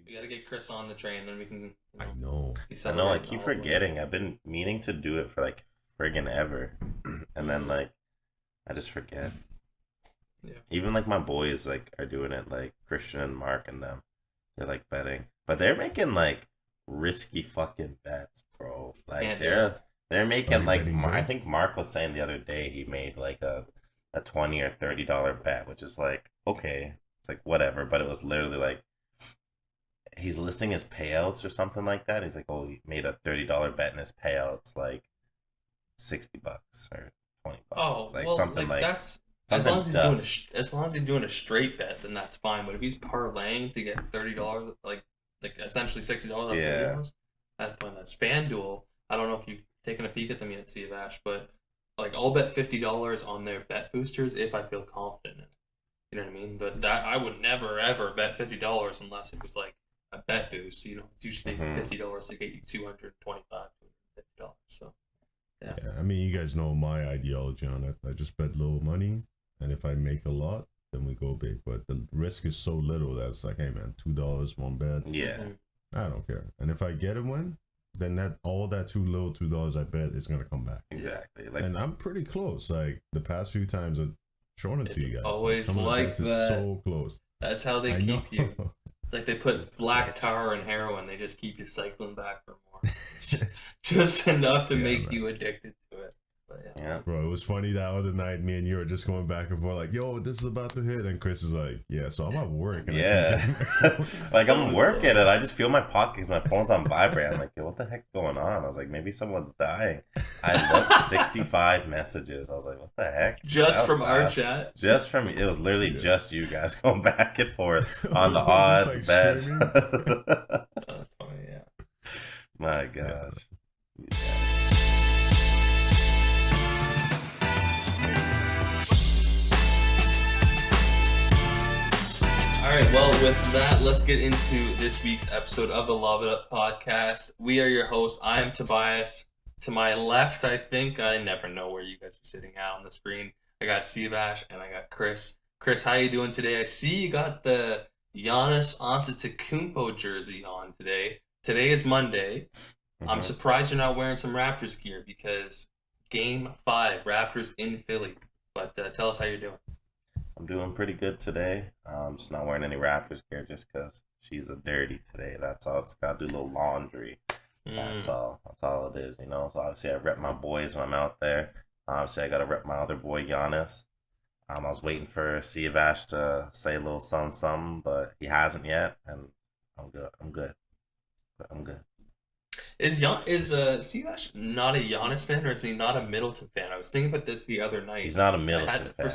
We gotta get Chris on the train, then we can. I know. I keep forgetting. I've been meaning to do it for like friggin' ever, and then like I just forget. Yeah. Even like my boys like are doing it, like Christian and Mark and them. They're like betting, but they're making like risky fucking bets, bro. Like they're making like I think Mark was saying the other day he made like a $20 or $30 bet, which is like okay, it's like whatever, but it was literally like he's listing his payouts or something like that. He's like, oh, he made a $30 bet and his payouts like $60 or $20. Oh, like well, something like that's as long as he's doing a straight bet, then that's fine. But if he's parlaying to get $30, like essentially $60 on $30, that's FanDuel. I don't know if you've taken a peek at them yet, Siavash, but like I'll bet $50 on their bet boosters if I feel confident in it. You know what I mean? But that I would never ever bet $50 unless it was like a bet boost. You know, it's usually $50 to get you $225, $250. So yeah. I mean, you guys know my ideology on it. I just bet little money, and if I make a lot, then we go big. But the risk is so little that it's like, hey man, $2 one bet. Yeah, I don't care. And if I get a win, then that too little $2 I bet is gonna come back. Exactly. And I'm pretty close. Like the past few times I've shown it to you guys. Always like that. Is so close. That's how they keep you. It's like they put black tar and heroin. They just keep you cycling back for more. Just enough to make you addicted to it. But yeah. Bro, it was funny that other night me and you were just going back and forth like, yo, this is about to hit. And Chris is like, yeah, so I'm at work. And like I'm working and I just feel my pockets, my phone's on vibrate. I'm like, yo, what the heck's going on? I was like, maybe someone's dying. I looked 65 messages. I was like, what the heck? Just from our chat? Just from, it was literally just you guys going back and forth on the odds, like bets. That's funny, yeah. My gosh. Yeah. All right, well, with that, let's get into this week's episode of the Lob It Up Podcast. We are your hosts. I am Tobias. To my left, I think, I never know where you guys are sitting out on the screen. I got Siavash and I got Chris. Chris, how you doing today? I see you got the Giannis Antetokounmpo jersey on today. Today is Monday. I'm surprised you're not wearing some Raptors gear because Game 5, Raptors in Philly. But tell us how you're doing. I'm doing pretty good today. Just not wearing any Raptors gear just because she's a dirty today. That's all. Just got to do a little laundry. That's all. That's all it is, you know. So obviously I rep my boys when I'm out there. Obviously I got to rep my other boy Giannis. I was waiting for Siavash to say a little something, but he hasn't yet, and I'm good. Is Siavash not a Giannis fan, or is he not a Middleton fan? I was thinking about this the other night. He's not a Middleton fan.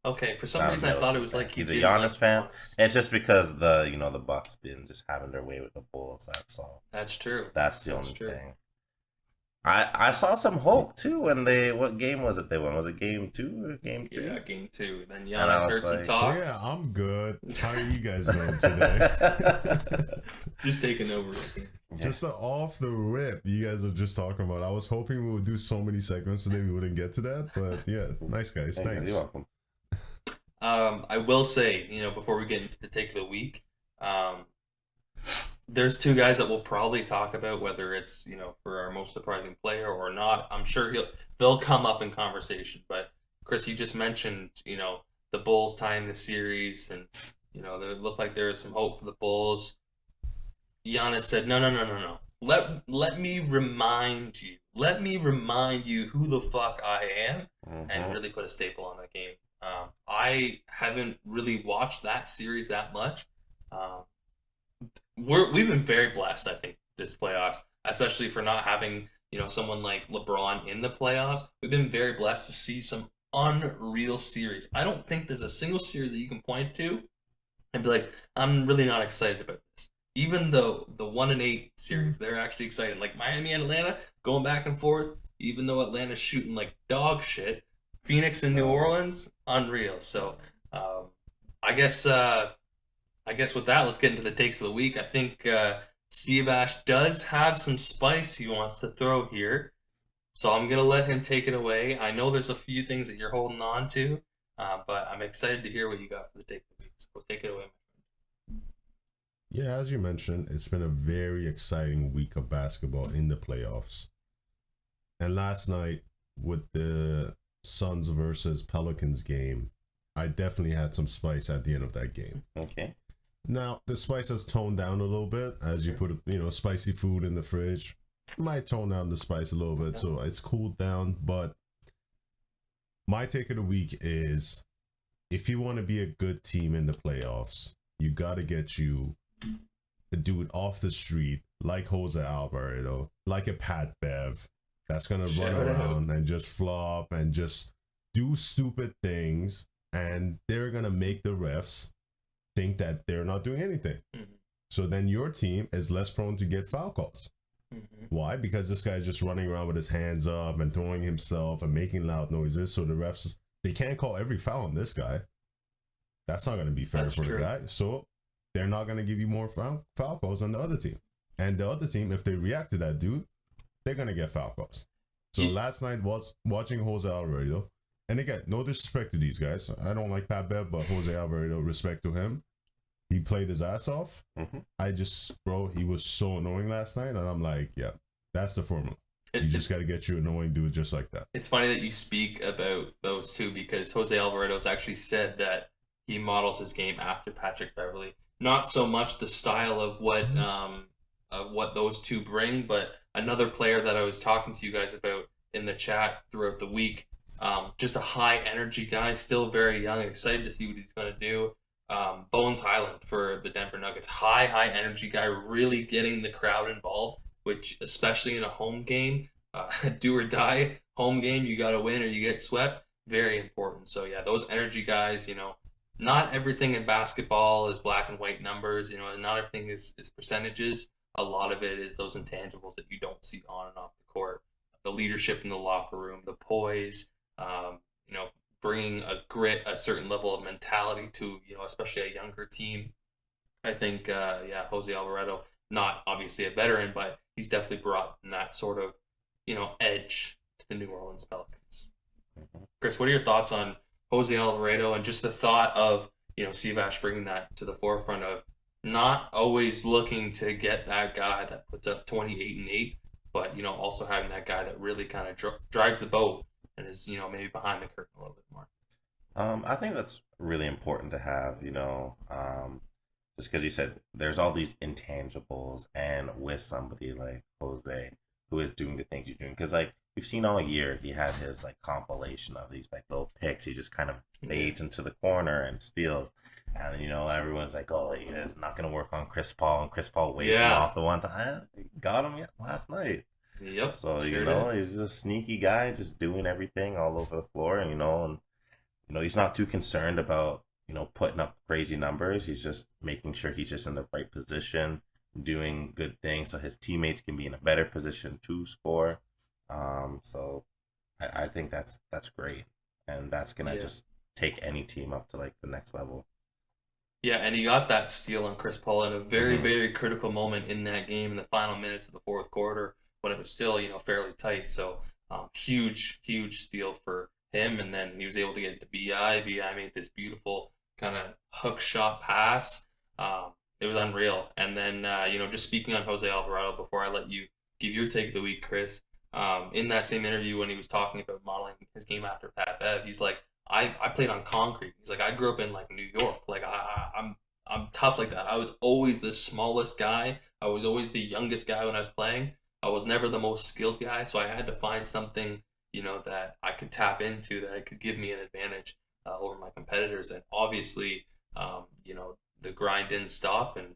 Okay, for some reason I thought it was like he's a Giannis fan. It's just because the Bucks been just having their way with the Bulls. That's all. That's true. That's the only thing. I saw some hope too when what game was it they won? Was it game 2 or game 3? Yeah, game 2. Then Giannis heard some talk. So yeah, I'm good. How are you guys doing today? Just taking over. Just off the rip, you guys were just talking about. I was hoping we would do so many segments today we wouldn't get to that, but yeah, nice guys. Thanks. You're welcome. I will say, before we get into the take of the week, there's two guys that we'll probably talk about, whether it's, for our most surprising player or not. I'm sure they'll come up in conversation. But Chris, you just mentioned, the Bulls tying the series, and it looked like there was some hope for the Bulls. Giannis said, no. Let me remind you. Let me remind you who the fuck I am, and really put a staple on that game. I haven't really watched that series that much. We've been very blessed, I think, this playoffs, especially for not having, someone like LeBron in the playoffs. We've been very blessed to see some unreal series. I don't think there's a single series that you can point to and be like, I'm really not excited about this. Even though the 1-8 series, they're actually exciting. Like Miami and Atlanta going back and forth, even though Atlanta's shooting like dog shit. Phoenix and New Orleans, unreal. So, I guess with that, let's get into the takes of the week. I think Siavash does have some spice he wants to throw here, so I'm gonna let him take it away. I know there's a few things that you're holding on to, but I'm excited to hear what you got for the take of the week. So take it away. Yeah, as you mentioned, it's been a very exciting week of basketball in the playoffs. And last night with the Suns versus Pelicans game, I definitely had some spice at the end of that game. Okay. Now, the spice has toned down a little bit as you put, spicy food in the fridge. Might tone down the spice a little bit, so it's cooled down. But my take of the week is, if you want to be a good team in the playoffs, you got to get you a dude off the street like Jose Alvarado, like a Pat Bev, that's going to run around and just flop and just do stupid things, and they're going to make the refs think that they're not doing anything. Mm-hmm. So then your team is less prone to get foul calls. Mm-hmm. Why? Because this guy's just running around with his hands up and throwing himself and making loud noises. So the refs, they can't call every foul on this guy. That's not going to be fair for the guy. So they're not going to give you more foul calls on the other team. And the other team, if they react to that dude, they're going to get foul calls. So last night was watching Jose Alvarado. And again, no disrespect to these guys. I don't like Pat Bev, but Jose Alvarado, respect to him. He played his ass off. Mm-hmm. He was so annoying last night. And I'm like, yeah, that's the formula. You just got to get you annoying dude just like that. It's funny that you speak about those two, because Jose Alvarado has actually said that he models his game after Patrick Beverley. Not so much the style of what those two bring, but another player that I was talking to you guys about in the chat throughout the week, just a high energy guy, still very young, excited to see what he's going to do. Bones Highland for the Denver Nuggets, high energy guy, really getting the crowd involved, which especially in a home game, do or die home game, you got to win or you get swept, very important. So yeah, those energy guys, not everything in basketball is black and white numbers, not everything is percentages. A lot of it is those intangibles that you don't see on and off the court, the leadership in the locker room, the poise, bringing a grit, a certain level of mentality to, especially a younger team. I think, Jose Alvarado, not obviously a veteran, but he's definitely brought that sort of, edge to the New Orleans Pelicans. Chris, what are your thoughts on Jose Alvarado and just the thought of, Sivash bringing that to the forefront of not always looking to get that guy that puts up 28 and 8, but, also having that guy that really kind of drives the boat and is, maybe behind the curtain a little bit more. I think that's really important to have, just because you said there's all these intangibles, and with somebody like Jose who is doing the things you're doing, because we've seen all year, he had his compilation of these little picks. He just kind of fades into the corner and steals. And, everyone's like, oh, it's not going to work on Chris Paul. And Chris Paul waved him off the one time. He got him last night. Yep. So, he's just a sneaky guy, just doing everything all over the floor. And, he's not too concerned about, putting up crazy numbers. He's just making sure he's just in the right position, doing good things so his teammates can be in a better position to score. So I think that's great. And that's going to just take any team up to the next level. Yeah, and he got that steal on Chris Paul in a very, very critical moment in that game in the final minutes of the fourth quarter when it was still, fairly tight. So huge steal for him. And then he was able to get into BI. BI made this beautiful kind of hook shot pass. It was unreal. And then, just speaking on Jose Alvarado before I let you give your take of the week, Chris, in that same interview when he was talking about modeling his game after Pat Bev, he's like, I played on concrete. He's like, I grew up in New York. I'm tough like that. I was always the smallest guy. I was always the youngest guy when I was playing. I was never the most skilled guy. So I had to find something, that I could tap into that could give me an advantage over my competitors. And obviously, the grind didn't stop, and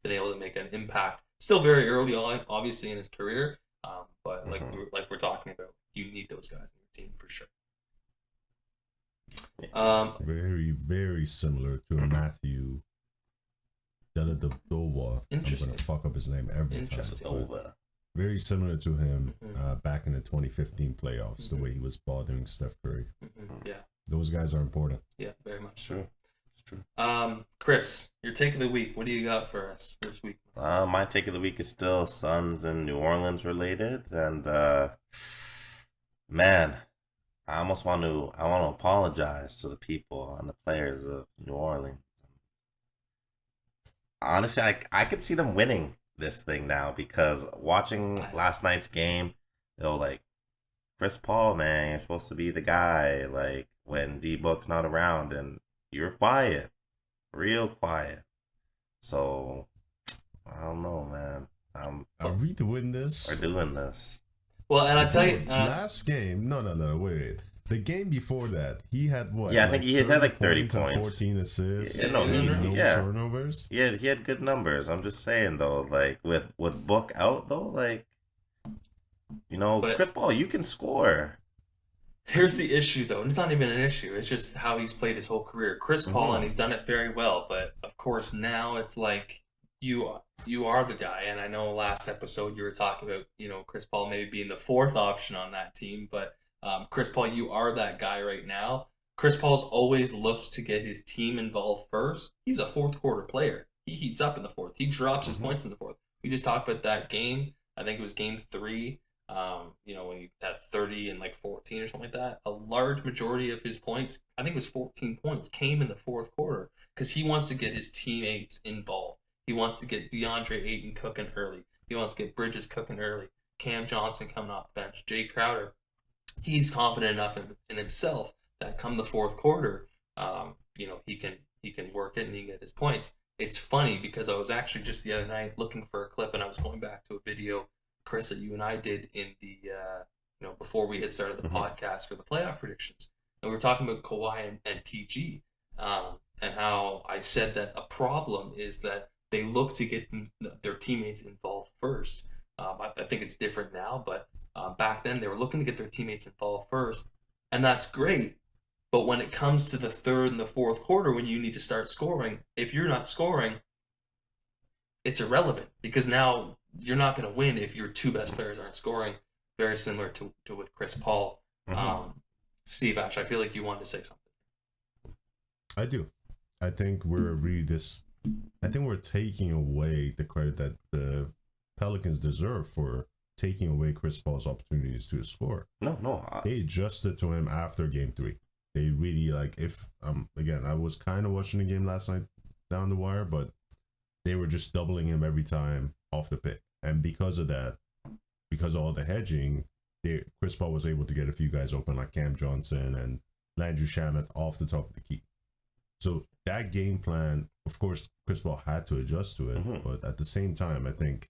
been able to make an impact. Still very early on, obviously in his career, but like we're talking about, you need those guys in your team for sure. Very, very similar to Matthew Dellavedova. Interesting. I'm gonna fuck up his name every time. Very similar to him back in the 2015 playoffs, the way he was bothering Steph Curry. Yeah, those guys are important. Yeah, very much so. It's true. Chris, your take of the week. What do you got for us this week? My take of the week is still Suns and New Orleans related, and man, I want to apologize to the people and the players of New Orleans. honestly, I could see them winning this thing now because watching last night's game, like, Chris Paul, man, you're supposed to be the guy, like, when D-Book's not around, and you're quiet. Real quiet. So, I don't know, man. Are we doing this? We're doing this. Well, and I tell you, last game. No, wait. The game before that, he had what? Yeah, I think he had like 30 points. 14 assists. Yeah, no turnovers. Yeah, he had good numbers. I'm just saying though, like with Book out though, like but Chris Paul, you can score. Here's the issue though, and it's not even an issue. It's just how he's played his whole career. Chris Paul, and he's done it very well. But of course, now it's like you are the guy. And I know last episode you were talking about Chris Paul maybe being the fourth option on that team, but. Chris Paul, you are that guy right now. Chris Paul's always looked to get his team involved first. He's a fourth quarter player. He heats up in the fourth. He drops his points in the fourth. We just talked about that game. I think it was game 3. When he had 30 and like 14 or something like that. A large majority of his points, I think it was 14 points, came in the fourth quarter because he wants to get his teammates involved. He wants to get DeAndre Ayton cooking early. He wants to get Bridges cooking early. Cam Johnson coming off the bench. Jay Crowder. He's confident enough in himself that come the fourth quarter, he can work it and he can get his points. It's funny because I was actually just the other night looking for a clip and I was going back to a video, Chris, that you and I did in the before we had started the podcast for the playoff predictions, and we were talking about Kawhi and PG, and how I said that a problem is that they look to get their teammates involved first. I think it's different now, but. Back then, they were looking to get their teammates involved first, and that's great. But when it comes to the third and the fourth quarter, when you need to start scoring, if you're not scoring, it's irrelevant because now you're not going to win if your two best players aren't scoring. Very similar to with Chris Paul. Steve Ash, I feel like you wanted to say something. I do. I think we're taking away the credit that the Pelicans deserve for taking away Chris Paul's opportunities to score. No. They adjusted to him after game 3. They really again, I was kind of watching the game last night down the wire, but they were just doubling him every time off the pick. And because of that, because of all the hedging, Chris Paul was able to get a few guys open like Cam Johnson and Landry Shamet off the top of the key. So that game plan, of course, Chris Paul had to adjust to it, but at the same time, I think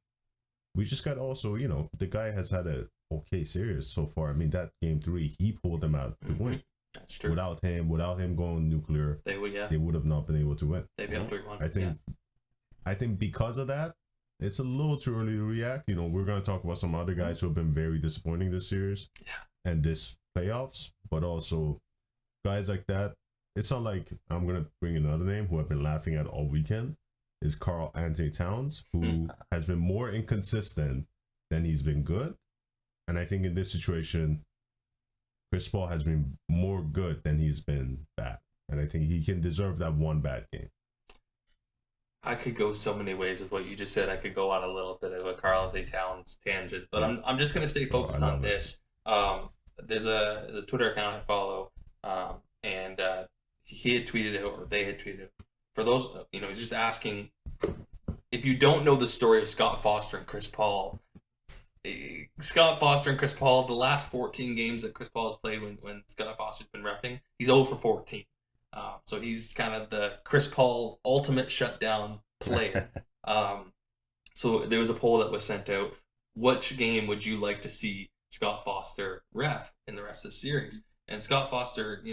we just got also, the guy has had a okay series so far. I mean, that game 3, he pulled them out to win. That's true. Without him going nuclear, they would have not been able to win. They'd be up 3-1. I think because of that, it's a little too early to react. We're going to talk about some other guys who have been very disappointing this series and this playoffs, but also guys like that. It's not like I'm going to bring another name who I've been laughing at all weekend. Is Karl Anthony Towns, who has been more inconsistent than he's been good. And I think in this situation, Chris Paul has been more good than he's been bad. And I think he can deserve that one bad game. I could go so many ways with what you just said. I could go on a little bit of a Karl Anthony Towns tangent, but I'm just going to stay focused on this. There's a Twitter account I follow, and he had tweeted it, or they had tweeted it. For those, he's just asking, if you don't know the story of Scott Foster and Chris Paul, the last 14 games that Chris Paul has played when Scott Foster's been reffing, he's 0 for 14. So he's kind of the Chris Paul ultimate shutdown player. So there was a poll that was sent out. Which game would you like to see Scott Foster ref in the rest of the series? And Scott Foster,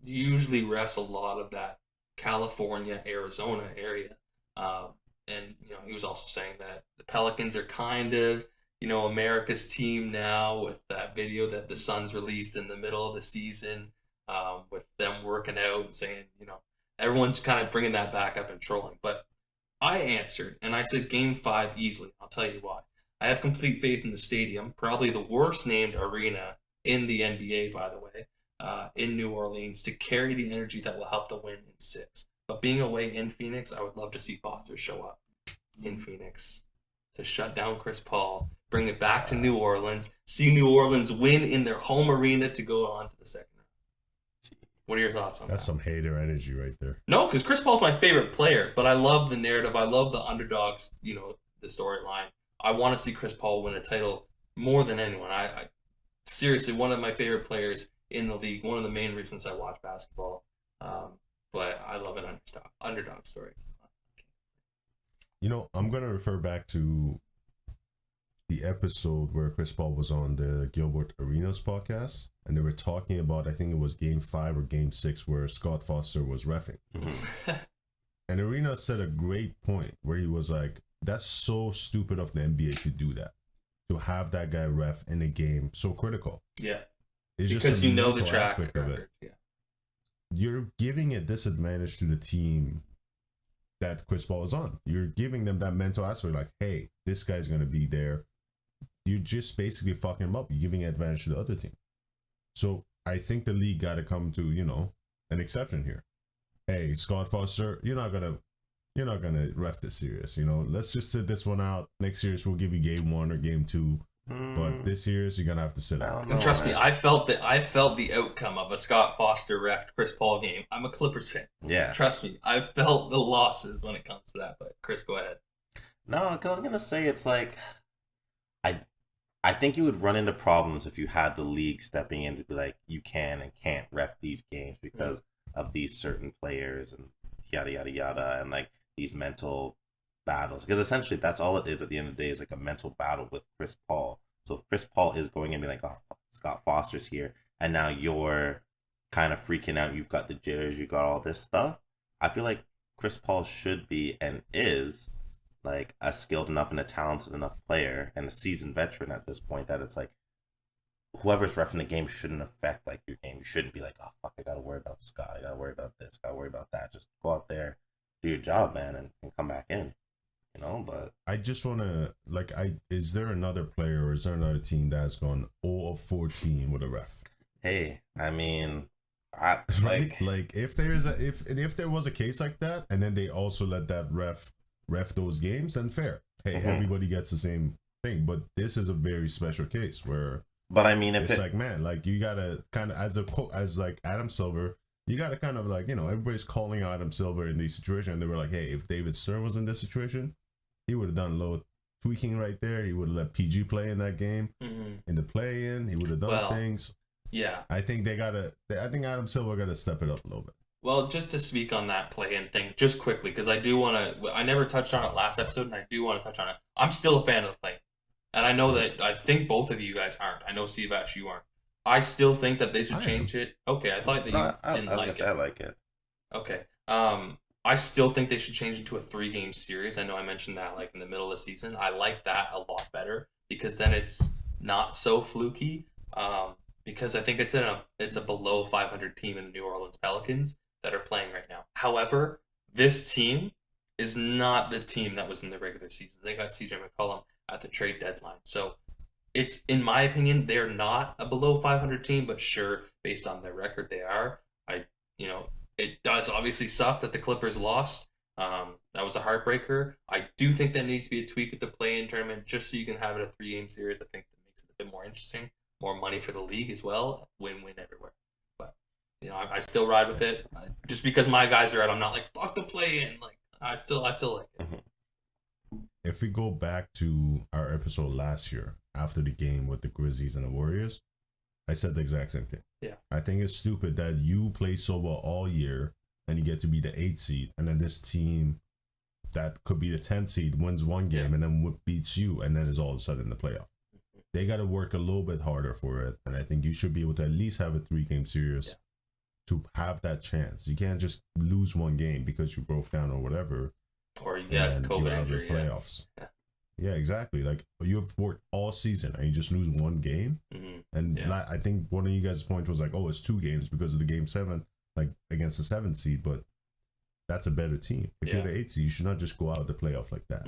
usually refs a lot of that California, Arizona area. And, he was also saying that the Pelicans are kind of, America's team now with that video that the Suns released in the middle of the season, with them working out and saying, everyone's kind of bringing that back up and trolling. But I answered, and I said game 5 easily. I'll tell you why. I have complete faith in the stadium, probably the worst named arena in the NBA, by the way, in New Orleans, to carry the energy that will help to win in 6. But being away in Phoenix, I would love to see Foster show up in Phoenix to shut down Chris Paul, bring it back to New Orleans, see New Orleans win in their home arena to go on to the second round. What are your thoughts on that? That's some hater energy right there. No, because Chris Paul's my favorite player, but I love the narrative. I love the underdogs, the storyline. I want to see Chris Paul win a title more than anyone. I seriously, one of my favorite players in the league, one of the main reasons I watch basketball. But I love an underdog story. I'm going to refer back to the episode where Chris Paul was on the Gilbert Arenas podcast, and they were talking about, I think it was Game 5 or Game 6, where Scott Foster was reffing. Mm-hmm. And Arenas said a great point where he was like, that's so stupid of the NBA to do that, to have that guy ref in a game so critical. Yeah. It's because just the track aspect of it. Yeah. You're giving a disadvantage to the team that Chris Paul is on. You're giving them that mental aspect, like, hey, this guy's going to be there. You're just basically fucking him up. You're giving an advantage to the other team. So I think the league got to come to, an exception here. Hey, Scott Foster, you're not gonna ref this series. Let's just sit this one out. Next series we'll give you Game 1 or Game 2. But this series you're gonna have to sit out. And trust me, I felt the outcome of a Scott Foster ref Chris Paul game. I'm a Clippers fan. Yeah. Trust me, I felt the losses when it comes to that. But Chris, go ahead. No, because I was gonna say it's like, I think you would run into problems if you had the league stepping in to be like, you can and can't ref these games because of these certain players and yada yada yada, and like these mental battles, because essentially that's all it is at the end of the day, is like a mental battle with Chris Paul. So if Chris Paul is going in and be like, oh, Scott Foster's here, and now you're kind of freaking out, you've got the jitters, you got all this stuff, I feel like Chris Paul should be and is like a skilled enough and a talented enough player and a seasoned veteran at this point that it's like whoever's reffing the game shouldn't affect like your game. You shouldn't be like, oh fuck, I gotta worry about Scott, I gotta worry about this, gotta worry about that. Just go out there, do your job, man, and come back in. But I just want to, is there another player or is there another team that's gone 0 of 14 with a ref? Hey, I mean, if there was a case like that, and then they also let that ref those games, then fair. Hey, everybody gets the same thing. But this is a very special case where. But I mean, if it's you gotta kind of as Adam Silver. You got to kind of everybody's calling out Adam Silver in these situations. And they were like, hey, if David Stern was in this situation, he would have done a little tweaking right there. He would have let PG play in that game. In the play-in, he would have done things. Yeah. I think Adam Silver got to step it up a little bit. Well, just to speak on that play-in thing, just quickly, because I do want to, I never touched on it last episode, and I do want to touch on it. I'm still a fan of the play-in. And I know that, I think both of you guys aren't. I know, Steve, actually, you aren't. I still think that they should change it. Okay, I thought that you didn't like it. I like it. Okay. I still think they should change it to a 3-game series. I know I mentioned that in the middle of the season. I like that a lot better because then it's not so fluky. Because I think it's a below 500 team in the New Orleans Pelicans that are playing right now. However, this team is not the team that was in the regular season. They got CJ McCollum at the trade deadline. So it's, in my opinion, they're not a below 500 team, but sure, based on their record, they are. It does obviously suck that the Clippers lost. That was a heartbreaker. I do think there needs to be a tweak at the play-in tournament just so you can have it a 3-game series. I think that makes it a bit more interesting, more money for the league as well. Win-win everywhere. But I still ride with it. Just because my guys are out, I'm not like fuck the play-in. I still like it. If we go back to our episode last year, after the game with the Grizzlies and the Warriors, I said the exact same thing. Yeah. I think it's stupid that you play so well all year and you get to be the 8th seed, and then this team that could be the 10th seed wins one game and then beats you, and then is all of a sudden in the playoff. They got to work a little bit harder for it, and I think you should be able to at least have a 3-game series to have that chance. You can't just lose one game because you broke down or whatever. Or you got COVID injury. Playoffs. Yeah, exactly. You've worked all season and you just lose one game. And I think one of you guys' points was it's 2 games because of the game 7, against the 7th seed. But that's a better team. If you're the 8th seed, you should not just go out of the playoff like that.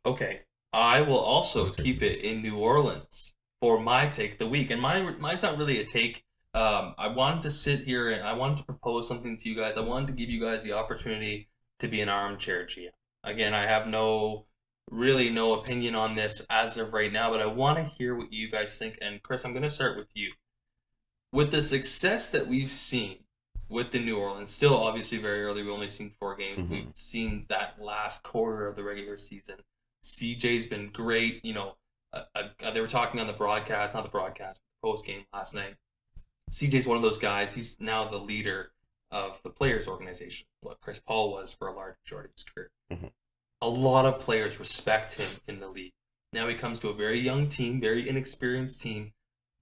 Okay. I will also keep it in New Orleans for my take of the week. And mine's not really a take. I wanted to sit here and I wanted to propose something to you guys. I wanted to give you guys the opportunity to be an armchair GM. Again, I have no opinion on this as of right now, but I want to hear what you guys think. And Chris, I'm going to start with you. with the success that we've seen with the New Orleans, still obviously very early, we've only seen 4 games. Mm-hmm. We've seen that last quarter of the regular season. CJ's been great. You know, they were talking on the post game last night. CJ's one of those guys. He's now the leader of the players' organization, what Chris Paul was for a large majority of his career. Mm-hmm. A lot of players respect him in the league. Now he comes to a very young team, very inexperienced team,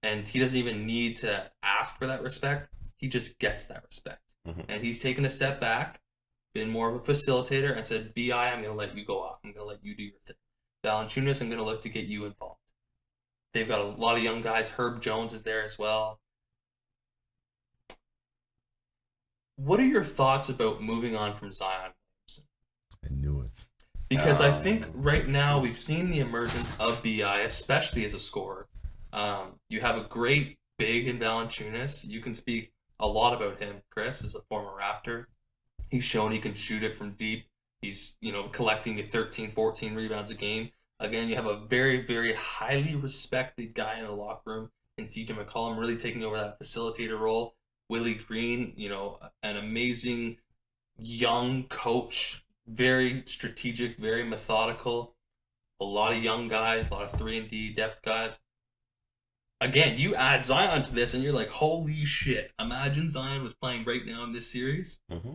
and he doesn't even need to ask for that respect. He just gets that respect. Mm-hmm. And he's taken a step back, been more of a facilitator, and said, B.I., I'm going to let you go off. I'm going to let you do your thing. Valanciunas, I'm going to look to get you involved. They've got a lot of young guys. Herb Jones is there as well. What are your thoughts about moving on from Zion Williamson? I knew it. Because I think right now we've seen the emergence of B.I., especially as a scorer. You have a great big in Valanciunas. You can speak a lot about him, Chris, as a former Raptor. He's shown he can shoot it from deep. He's, collecting the 13, 14 rebounds a game. Again, you have a very, very highly respected guy in the locker room in CJ McCollum, really taking over that facilitator role. Willie Green, an amazing young coach, very strategic, very methodical. A lot of young guys, a lot of 3-and-D depth guys. Again, you add Zion to this, and you're like, holy shit. Imagine Zion was playing right now in this series. Mm-hmm.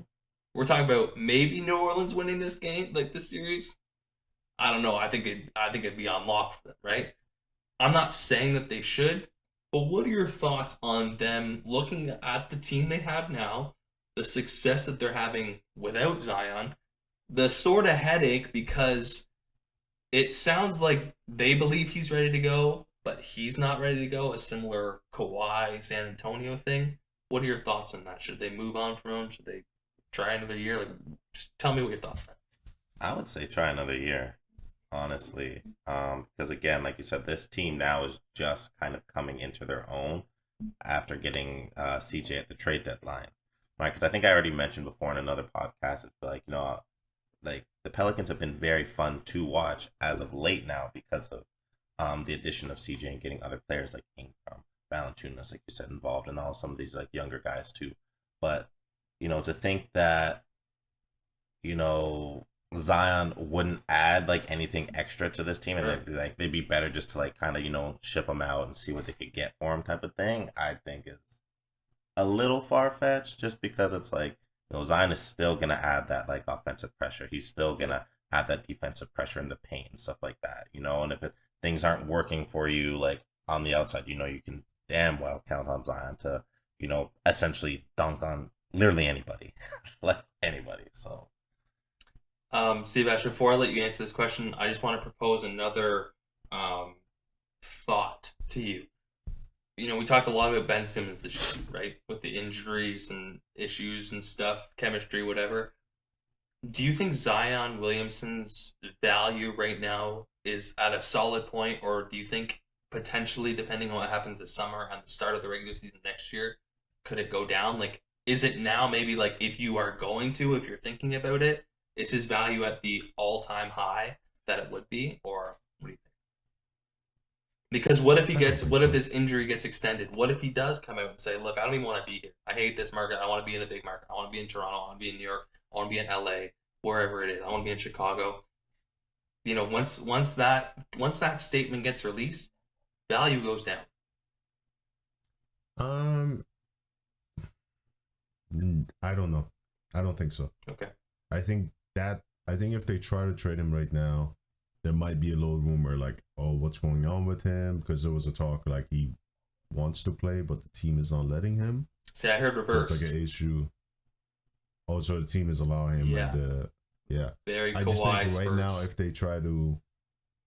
We're talking about maybe New Orleans winning this game, like this series. I don't know. I think it'd be on lock for them, right? I'm not saying that they should, but what are your thoughts on them looking at the team they have now, the success that they're having without Zion, the sort of headache because it sounds like they believe he's ready to go, but he's not ready to go, a similar Kawhi San Antonio thing. What are your thoughts on that? Should they move on from him? Should they try another year? Just tell me what your thoughts are. I would say try another year, honestly. Because again, like you said, this team now is just kind of coming into their own after getting CJ at the trade deadline. Right? Because I think I already mentioned before in another podcast, it's like, like the Pelicans have been very fun to watch as of late now because of the addition of CJ and getting other players like Ingram, Valanciunas, like you said, involved, and all some of these like younger guys too. But to think that Zion wouldn't add like anything extra to this team, and they'd be better just to like kind of ship him out and see what they could get for him type of thing, I think is a little far fetched, just because it's like Zion is still gonna add that like offensive pressure. He's still gonna add that defensive pressure in the paint and stuff like that. And if things aren't working for you like on the outside, you can damn well count on Zion to essentially dunk on literally anybody, like anybody. So. Seabash, before I let you answer this question, I just want to propose another thought to you. We talked a lot about Ben Simmons this year, right? With the injuries and issues and stuff, chemistry, whatever. Do you think Zion Williamson's value right now is at a solid point, or do you think potentially, depending on what happens this summer and the start of the regular season next year, could it go down? Like, is it now maybe like if you're thinking about it, is his value at the all-time high that it would be, or what do you think? Because what if this injury gets extended? What if he does come out and say, look, I don't even want to be here. I hate this market. I want to be in the big market. I want to be in Toronto. I want to be in New York. I want to be in LA, wherever it is. I want to be in Chicago. Once that statement gets released, value goes down. I don't know. I don't think so. Okay. I think if they try to trade him right now, there might be a little rumor like, oh, what's going on with him? Because there was a talk like he wants to play, but the team is not letting him. See, I heard reverse. So it's like an issue. Oh, so the team is allowing him. Yeah. Very I just think right now, if they try to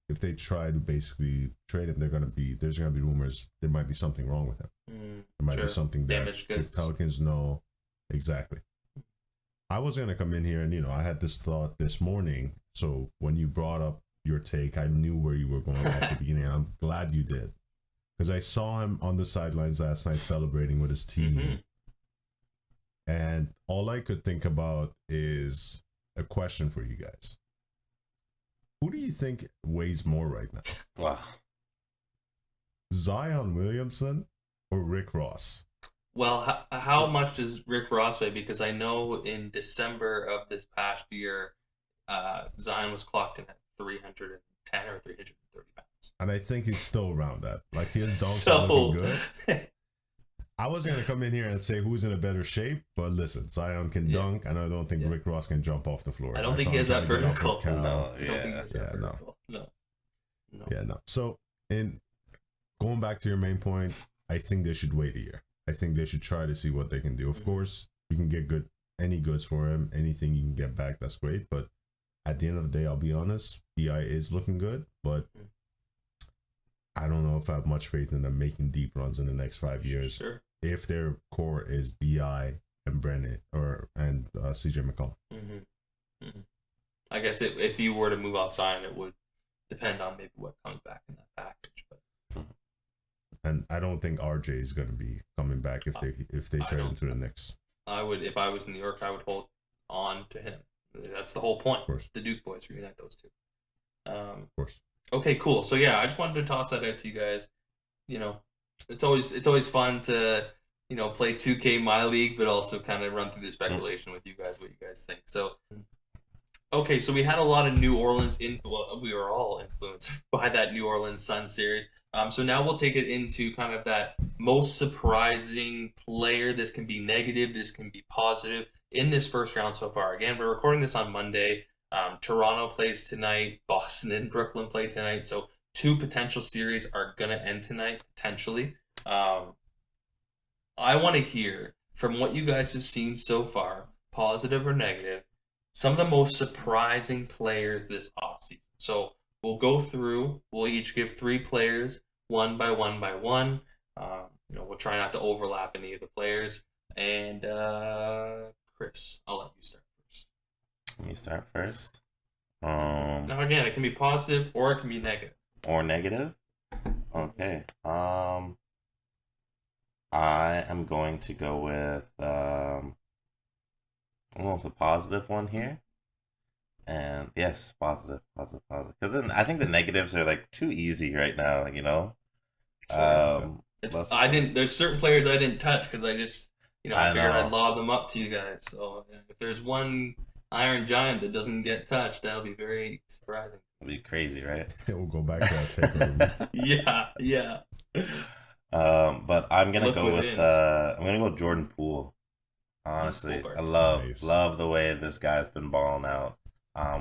basically trade him, there's gonna be rumors. There might be something wrong with him. There might be something that the Pelicans know exactly. I was going to come in here and, I had this thought this morning. So when you brought up your take, I knew where you were going at the beginning. I'm glad you did. Because I saw him on the sidelines last night celebrating with his team. Mm-hmm. And all I could think about is a question for you guys. Who do you think weighs more right now? Wow. Zion Williamson or Rick Ross? Well, how much does Rick Ross weigh? Because I know in December of this past year, Zion was clocked in at 310 or 330 pounds. And I think he's still around that. Like, his dunks are looking good. I wasn't going to come in here and say who's in a better shape, but listen, Zion can dunk, and I don't think Rick Ross can jump off the floor. I don't think he has that vertical. No. So, going back to your main point, I think they should wait a year. I think they should try to see what they can do. Of course, you can get any goods for him, anything you can get back, that's great. But at the end of the day, I'll be honest, BI is looking good, but I don't know if I have much faith in them making deep runs in the next 5 years. Sure. If their core is BI and Brennan and CJ McCollum. I guess if you were to move outside, it would depend on maybe what comes back in that package. But and I don't think RJ is going to be coming back if they trade him to the Knicks. I would, if I was in New York, I would hold on to him. That's the whole point. Of course. The Duke boys reunite those two. Of course. Okay, cool. So yeah, I just wanted to toss that out to you guys. You know, it's always fun to, you know, play 2K My League, but also kind of run through the speculation with you guys, what you guys think. So, okay, so we had a lot of New Orleans we were all influenced by that New Orleans Sun series. So now we'll take it into kind of that most surprising player. This can be negative, this can be positive in this first round so far. Again, we're recording this on Monday. Toronto plays tonight. Boston and Brooklyn play tonight. So 2 potential series are going to end tonight, potentially. I want to hear from what you guys have seen so far, positive or negative, some of the most surprising players this offseason. So we'll go through. We'll each give 3 players, one by one by one. You know, we'll try not to overlap any of the players. And Chris, I'll let you start first. Let me start first. Now again, it can be positive or it can be negative. Or negative? Okay. I am going to go with the positive one here. And yes, positive. Because then I think the negatives are like too easy right now, you know? There's certain players I didn't touch because I just, you know, I figured I'd lob them up to you guys. So if there's one Iron Giant that doesn't get touched, that'll be very surprising. It'll be crazy, right? We'll go back to that takeover. Yeah. But I'm gonna go Jordan Poole. Honestly, I love the way this guy's been balling out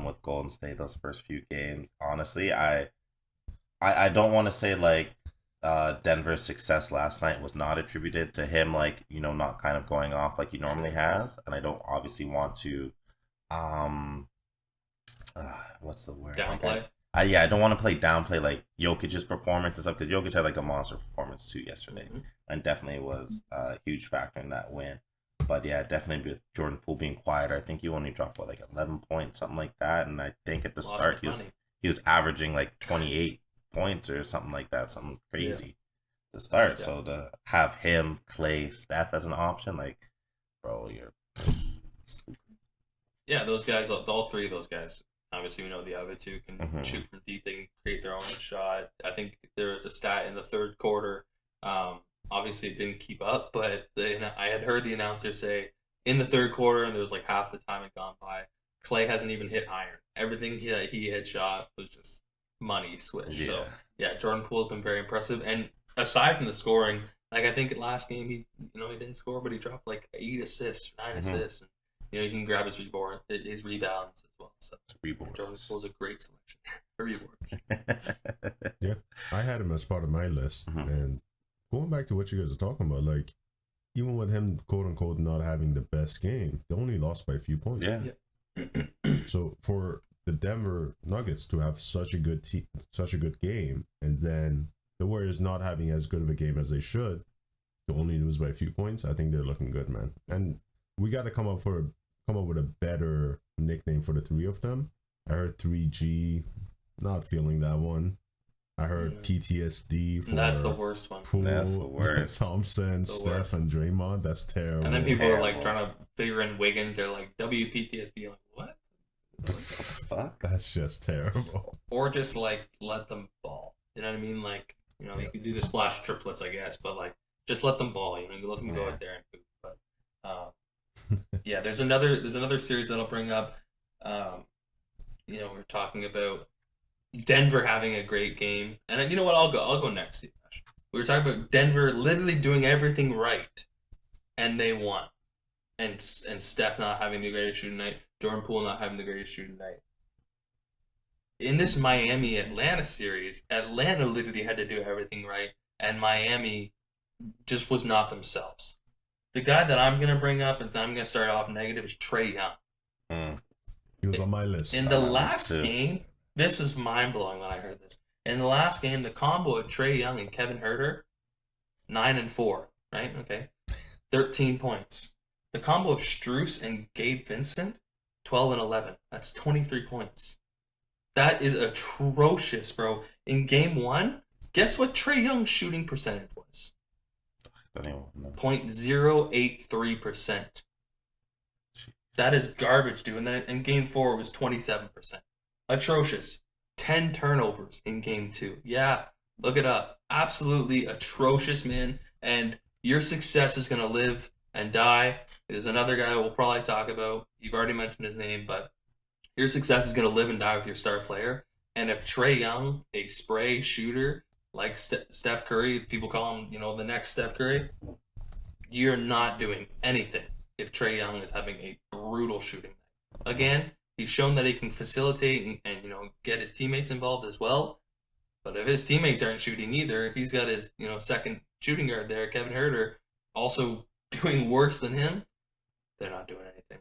with Golden State those first few games. Honestly, I don't want to say like Denver's success last night was not attributed to him, like, you know, not kind of going off like he normally has, and I don't obviously want to what's the word? Downplay? I don't want to downplay like Jokic's performance and stuff, because Jokic had like a monster performance too yesterday, and definitely was a huge factor in that win. But yeah, definitely with Jordan Poole being quieter, I think he only dropped like 11 points, something like that, and I think at the start he was averaging like 28 points or something like that, something crazy to start. Yeah. So to have him, Clay, Steph as an option, like, bro, you're. Yeah, those guys, all 3 of those guys. Obviously, we know the other 2 can shoot from deep. They can create their own shot. I think there was a stat in the third quarter. Obviously, it didn't keep up, but I had heard the announcer say in the third quarter, and there was like half the time had gone by, Clay hasn't even hit iron. Everything he had shot was just money switch. Yeah. So yeah, Jordan Poole has been very impressive. And aside from the scoring, like I think last game he didn't score, but he dropped like 8 assists, 9 assists. And, you know, he can grab his rebounds as well. So Jordan Poole's a great selection for rebounds. Yeah, I had him as part of my list. And going back to what you guys are talking about, like, even with him, quote unquote, not having the best game, they only lost by a few points. Yeah. So for the Denver Nuggets to have such a good game, and then the Warriors not having as good of a game as they should, to only lose by a few points, I think they're looking good, man. And we got to come up with a better nickname for the 3 of them. I heard 3G, not feeling that one. I heard PTSD. That's the worst one. Poole, that's the worst. Thompson, Steph, and Draymond. That's terrible. And then people are like trying to figure in Wiggins. They're like WPTSD. Like, what? Fuck? That's just terrible. Or just like let them fall. You know what I mean? Like, you know, you could do the splash triplets, I guess, but like Just let them ball. You let them go out there and hoop. But yeah, there's another series that I'll bring up. We're talking about Denver having a great game, and you know what? I'll go next. We were talking about Denver literally doing everything right, and they won. And Steph not having the greatest shooting night, Jordan Poole not having the greatest shooting night. In this Miami-Atlanta series, Atlanta literally had to do everything right, and Miami just was not themselves. The guy that I'm going to bring up, and I'm going to start off negative, is Trey Young. He was on my list. In the last game, this is mind-blowing when I heard this. In the last game, the combo of Trey Young and Kevin Huerter, 9 and 4, right? Okay. 13 points. The combo of Strus and Gabe Vincent, 12 and 11. That's 23 points. That is atrocious, bro. In game 1, guess what Trey Young's shooting percentage was? 0.083%. That is garbage, dude. And then in game 4, it was 27%. Atrocious. 10 turnovers in game 2. Yeah, look it up. Absolutely atrocious, man. And your success is going to live and die. There's another guy we'll probably talk about. You've already mentioned his name, but your success is going to live and die with your star player. And if Trey Young, a spray shooter like Steph Curry, people call him, the next Steph Curry, you're not doing anything if Trey Young is having a brutal shooting night. Again, he's shown that he can facilitate and get his teammates involved as well. But if his teammates aren't shooting either, if he's got his second shooting guard there, Kevin Huerter, also doing worse than him, they're not doing anything.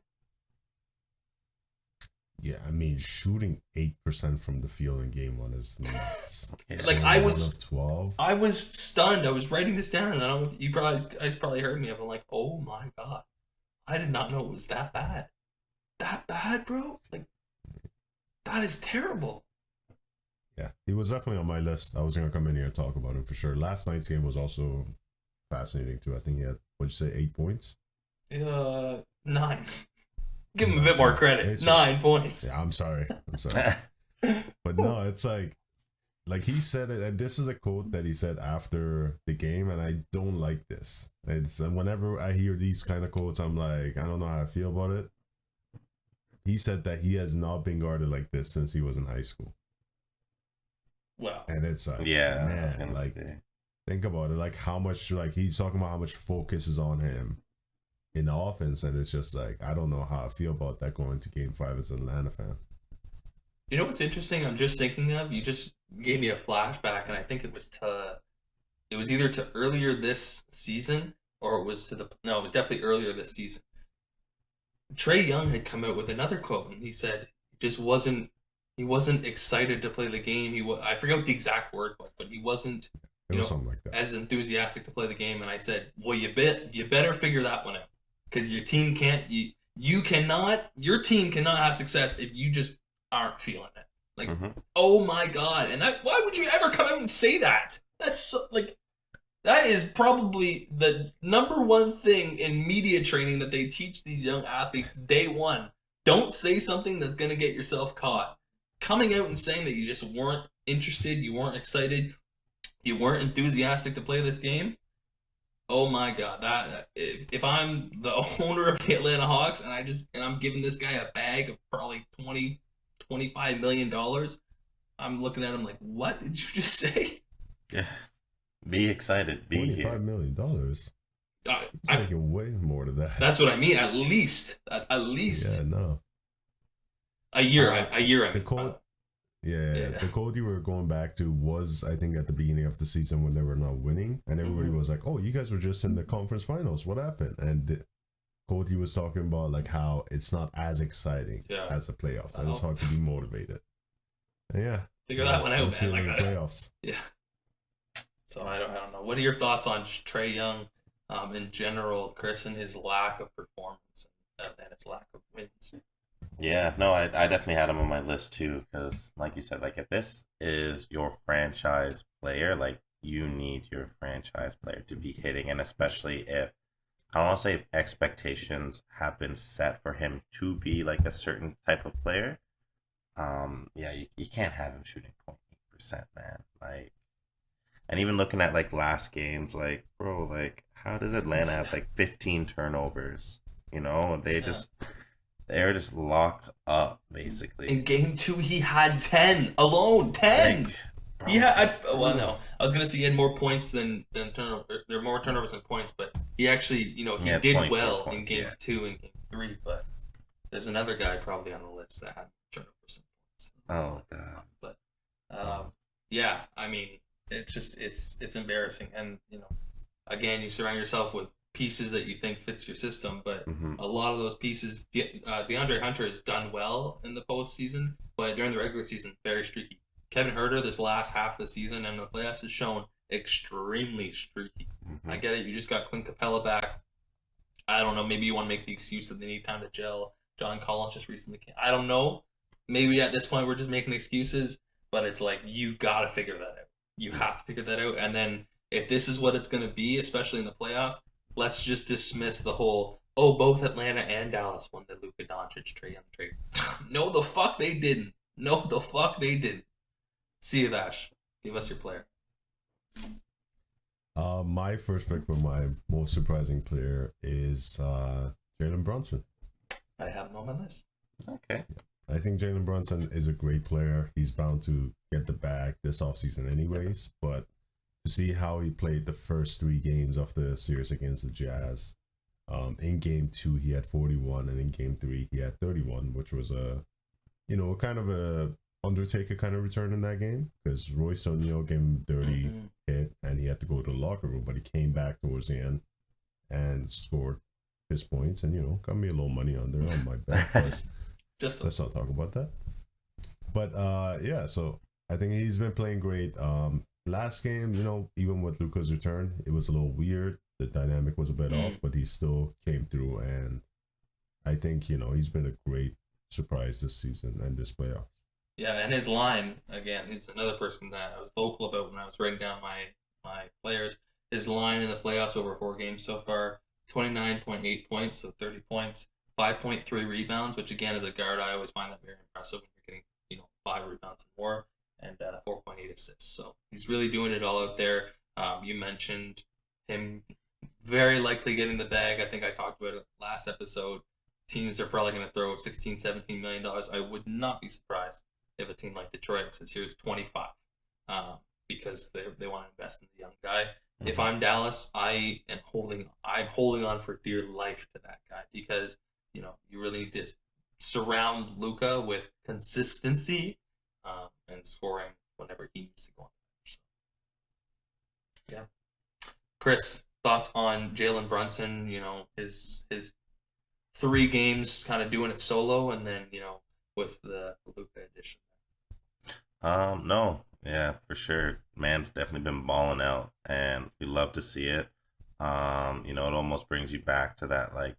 Yeah, I mean, shooting 8% from the field in game 1 is nuts. I was 12. I was stunned. I was writing this down, and I don't know if you guys probably heard me. I'm like, oh my god, I did not know it was that bad. That bad, bro? That is terrible. Yeah, he was definitely on my list. I was going to come in here and talk about him for sure. Last night's game was also fascinating too. I think he had, what'd you say, 8 points? 9. Give him a bit more credit. 9 points. Yeah, I'm sorry. But no, it's like he said it, and this is a quote that he said after the game, and I don't like this. It's whenever I hear these kind of quotes, I'm like, I don't know how I feel about it. He said that he has not been guarded like this since he was in high school. Wow. And it's like, man, think about it, how much, he's talking about how much focus is on him in the offense, and it's just I don't know how I feel about that going to game 5 as an Atlanta fan. You know what's interesting? I'm just thinking of, you just gave me a flashback, and I think it was either to earlier this season, or it was it was definitely earlier this season. Trey Young had come out with another quote, and he said he wasn't excited to play the game. I forget what the exact word was, but he wasn't something like that, as enthusiastic to play the game. And I said, well, you better figure that one out, because your team your team cannot have success if you just aren't feeling it. Oh my god! And why would you ever come out and say that? That's that is probably the number one thing in media training that they teach these young athletes day one. Don't say something that's going to get yourself caught. Coming out and saying that you just weren't interested, you weren't excited, you weren't enthusiastic to play this game. Oh my god, that if I'm the owner of the Atlanta Hawks and I'm giving this guy a bag of probably $25 million, I'm looking at him like, what did you just say? Yeah. Be excited. Be $25 million. It's making way more than that. That's what I mean. At least. Yeah, no. A year. The quote you were going back to was, I think, at the beginning of the season when they were not winning, and everybody was like, "Oh, you guys were just in the conference finals. What happened?" And the quote he was talking about, how it's not as exciting as the playoffs, and it's hard to be motivated. And figure that one out, man. Like playoffs. Yeah. So I don't know. What are your thoughts on Trey Young, in general, Chris, and his lack of performance and his lack of wins? Yeah, no, I definitely had him on my list too, because like you said, if this is your franchise player, you need your franchise player to be hitting, and especially if, I don't want to say if expectations have been set for him to be a certain type of player, you can't have him shooting 0.8%, man. And even looking at like last games, like bro, like how did Atlanta have like 15 turnovers? You know, they're just locked up basically. In game 2, he had 10 alone. 10. Like, bro, no. I was gonna say he had more points than turnovers. There are more turnovers than points, but he actually, he did well in games 2 and game 3. But there's another guy probably on the list that had turnovers and points. Oh god. But yeah, I mean, it's embarrassing, and again, you surround yourself with pieces that you think fits your system, but a lot of those pieces, DeAndre Hunter has done well in the postseason, but during the regular season, very streaky. Kevin Huerter, this last half of the season and the playoffs, has shown extremely streaky. I get it. You just got Clint Capella back. I don't know. Maybe you want to make the excuse that they need time to gel. John Collins just recently came. I don't know. Maybe at this point we're just making excuses, but it's like you got to figure that out. You have to figure that out. And then if this is what it's going to be, especially in the playoffs, let's just dismiss the whole, both Atlanta and Dallas won the Luka Doncic Trey Young trade. No, the fuck they didn't. No, the fuck they didn't. See you, Vash. Give us your player. My first pick for my most surprising player is Jalen Brunson. I have him on my list. Okay. I think Jalen Brunson is a great player. He's bound to get the bag this offseason anyways, but to see how he played the first 3 games of the series against the Jazz, in game 2 he had 41, and in game 3 he had 31, which was a kind of a Undertaker kind of return in that game, because Royce O'Neal gave him 30 hit and he had to go to the locker room, but he came back towards the end and scored his points and got me a little money on there on my bet. Let's not talk about that. But yeah, so I think he's been playing great. Last game, even with Luka's return, it was a little weird. The dynamic was a bit off, but he still came through, and I think he's been a great surprise this season and this playoffs. Yeah, and his line, again, he's another person that I was vocal about when I was writing down my players. His line in the playoffs over 4 games so far, 29.8 points, so 30 points, 5.3 rebounds, which again, as a guard, I always find that very impressive when you're getting, 5 rebounds and more, and 4.8 assists. So he's really doing it all out there. You mentioned him very likely getting the bag. I think I talked about it last episode. Teams are probably going to throw $16-17 million. I would not be surprised if a team like Detroit says here's 25, because they want to invest in the young guy. If I'm Dallas, I'm holding on for dear life to that guy, because you really need to surround Luka with consistency and scoring whenever he needs to go on the bench. So, yeah. Chris, thoughts on Jalen Brunson? His 3 games kind of doing it solo, and then with the Luka addition. No, yeah, for sure. Man's definitely been balling out, and we love to see it. It almost brings you back to that, like,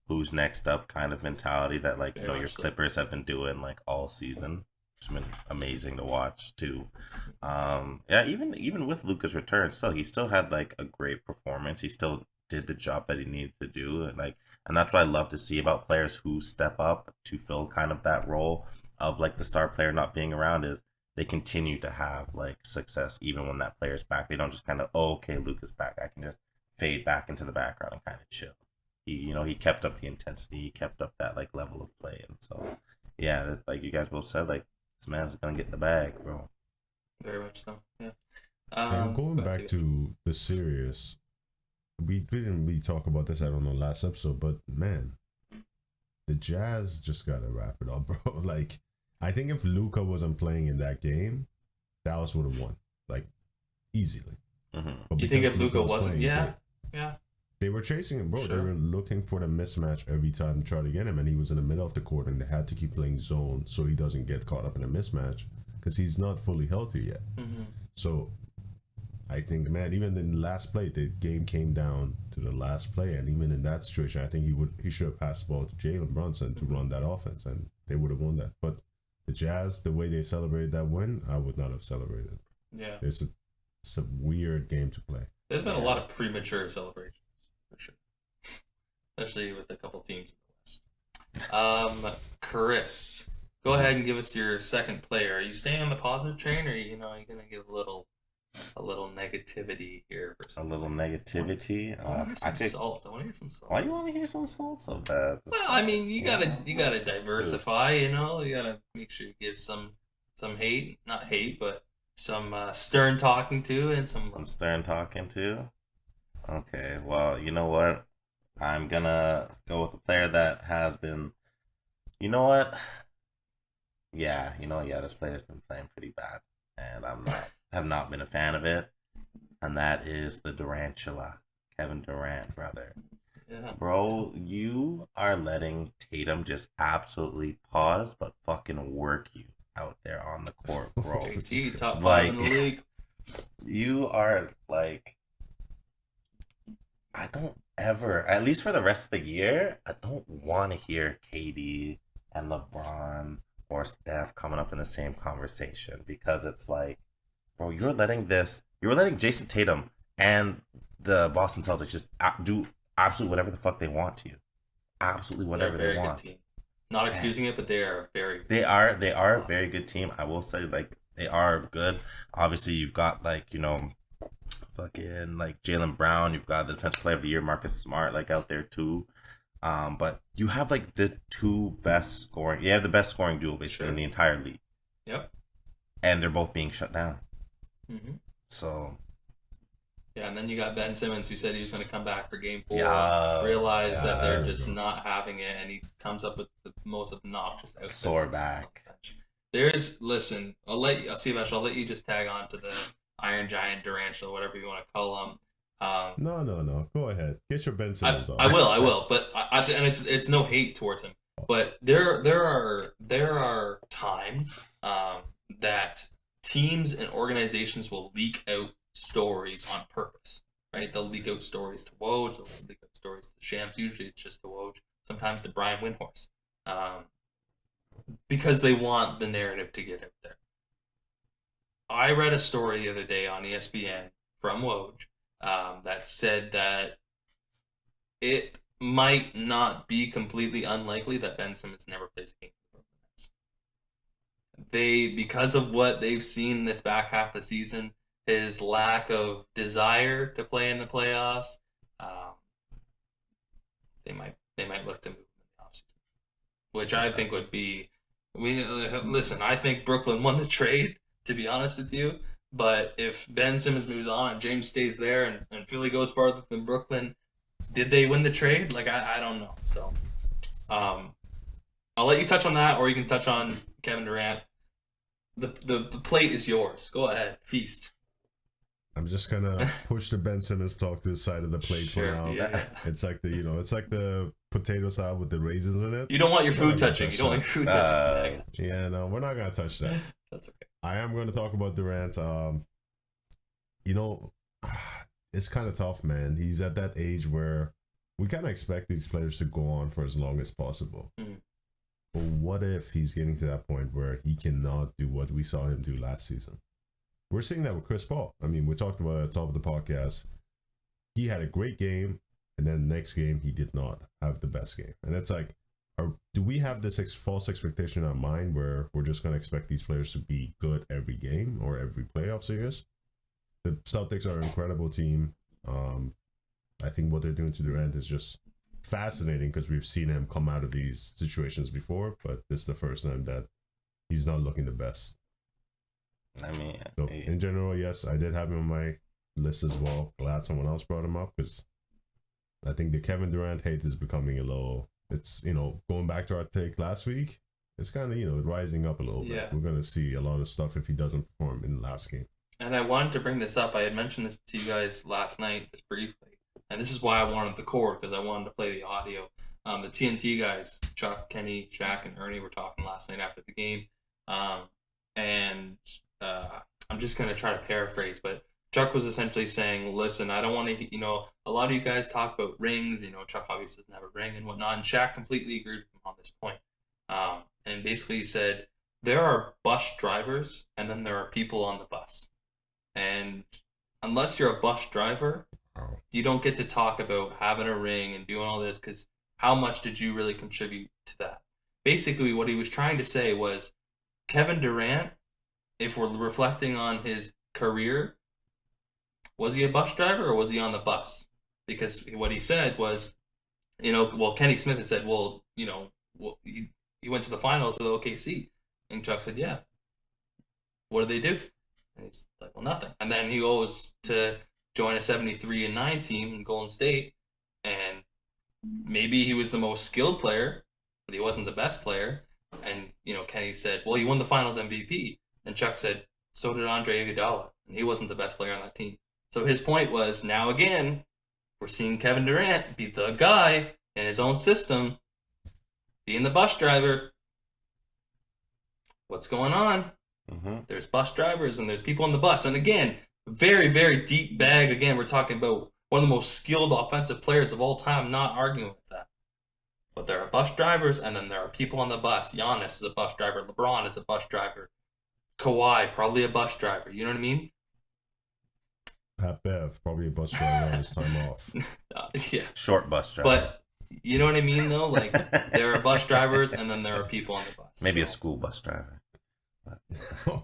who's next up kind of mentality that, like, your Clippers have been doing, like, all season. It's been amazing to watch, too. Yeah, even with Luka's return, he still had, like, a great performance. He still did the job that he needed to do, and that's what I love to see about players who step up to fill kind of that role of, like, the star player not being around, is they continue to have, like, success even when that player's back. They don't just kind of, okay, Luka's back, I can just fade back into the background and kind of chill. He kept up the intensity, he kept up that, like, level of play, and so yeah, like you guys both said, like, this man's gonna get the bag, bro. Very much so. Yeah. Going back to the series, we didn't really talk about this, I don't know, last episode, but man, the Jazz just gotta wrap it up, bro. Like, I think if Luka wasn't playing in that game, Dallas would have won, like, easily. You think if Luka wasn't? Playing, yeah. They were chasing him, bro. Sure. They were looking for the mismatch every time to try to get him, and he was in the middle of the court, and they had to keep playing zone so he doesn't get caught up in a mismatch, because he's not fully healthy yet. So I think, man, even in the last play, the game came down to the last play, and even in that situation, I think he should have passed the ball to Jaylen Brunson to run that offense, and they would have won that. But the Jazz, the way they celebrated that win, I would not have celebrated. Yeah, it's a weird game to play. There's been a lot of premature celebrations, for sure, especially with a couple teams in the West. Chris, go ahead and give us your second player. Are you staying on the positive train, or are you gonna give a little a little negativity here. A little negativity. I want to hear some salt. I want to hear some salt. Why you want to hear some salt so bad? Well, I mean, you gotta diversify. You know, you gotta make sure you give some hate, not hate, but some stern talking to, and some stern talking to. Okay, well, you know what? I'm gonna go with a player that has been. You know what? Yeah, this player's been playing pretty bad, and have not been a fan of it, and that is the Durantula, Kevin Durant, brother. Yeah. Bro, you are letting Tatum just absolutely pause, but fucking work you out there on the court, bro. JT, top 5 in the league. You are like, I don't ever, at least for the rest of the year, I don't want to hear KD and LeBron or Steph coming up in the same conversation, because it's like, bro, you're letting Jason Tatum and the Boston Celtics just do absolutely whatever the fuck they want to you. Absolutely whatever they want. Good team. Not excusing it, but they are very. They are a very good team. I will say, like, they are good. Obviously, you've got fucking like Jaylen Brown. You've got the Defensive Player of the Year, Marcus Smart, like out there too. But you have like the two best scoring. You have the best scoring duo basically in the entire league. Yep. And they're both being shut down. Mm-hmm. So. Yeah, and then you got Ben Simmons, who said he was going to come back for Game 4. Realized that they're just not having it, and he comes up with the most obnoxious outfit. Sore back. Listen, I'll let you just tag on to the Iron Giant Durantula, whatever you want to call him. No. Go ahead. Get your Ben Simmons on. I will. But and it's no hate towards him. But there are times that teams and organizations will leak out stories on purpose, right? They'll leak out stories to Woj, they'll leak out stories to Shams. Usually it's just to Woj, sometimes to Brian Windhorst, because they want the narrative to get out there. I read a story the other day on ESPN from Woj that said that it might not be completely unlikely that Ben Simmons never plays a game for the Nets. Because of what they've seen this back half of the season, his lack of desire to play in the playoffs, they might look to move in the offseason, which I think would be. Listen, I think Brooklyn won the trade, to be honest with you. But if Ben Simmons moves on and James stays there and Philly goes farther than Brooklyn, did they win the trade? Like, I don't know. So, I'll let you touch on that, or you can touch on Kevin Durant. The plate is yours. Go ahead, feast. I'm just gonna push the Ben Simmons talk to the side of the plate for now. Yeah. It's like the potato salad with the raisins in it. You don't want your food touching. You don't want your food touching. Yeah, no, we're not gonna touch that. That's okay. I am gonna talk about Durant. It's kind of tough, man. He's at that age where we kind of expect these players to go on for as long as possible. Mm. But what if he's getting to that point where he cannot do what we saw him do last season? We're seeing that with Chris Paul. I mean, we talked about it at the top of the podcast. He had a great game, and then the next game, he did not have the best game. And it's like, do we have this false expectation in our mind where we're just going to expect these players to be good every game or every playoff series? The Celtics are an incredible team. I think what they're doing to Durant is just fascinating because we've seen him come out of these situations before, but this is the first time that he's not looking the best. I mean, so in general, yes, I did have him on my list as well. Glad someone else brought him up because I think the Kevin Durant hate is becoming a little. It's going back to our take last week. It's kind of rising up a little bit. We're gonna see a lot of stuff if he doesn't perform in the last game. And I wanted to bring this up. I had mentioned this to you guys last night, just briefly, and this is why I wanted the core because I wanted to play the audio. The TNT guys, Chuck, Kenny, Shaq, and Ernie were talking last night after the game, and I'm just going to try to paraphrase, but Chuck was essentially saying, listen, I don't want to, a lot of you guys talk about rings, Chuck obviously doesn't have a ring and whatnot, and Shaq completely agreed with him on this point. And basically he said, there are bus drivers and then there are people on the bus. And unless you're a bus driver, you don't get to talk about having a ring and doing all this because how much did you really contribute to that? Basically what he was trying to say was Kevin Durant, if we're reflecting on his career, was he a bus driver or was he on the bus? Because what he said was, Kenny Smith had said, he went to the finals with OKC. And Chuck said, yeah. What did they do? And he's like, well, nothing. And then he goes to join a 73-9 team in Golden State. And maybe he was the most skilled player, but he wasn't the best player. And, Kenny said, well, he won the finals MVP. And Chuck said, so did Andre Iguodala. And he wasn't the best player on that team. So his point was, now again, we're seeing Kevin Durant be the guy in his own system, being the bus driver. What's going on? Mm-hmm. There's bus drivers and there's people on the bus. And again, very, very deep bag. Again, we're talking about one of the most skilled offensive players of all time, not arguing with that. But there are bus drivers and then there are people on the bus. Giannis is a bus driver. LeBron is a bus driver. Kawhi, probably a bus driver. You know what I mean? Pat Bev, probably a bus driver on his time off. Yeah. Short bus driver. But you know what I mean, though? Like, there are bus drivers and then there are people on the bus. Maybe a school bus driver.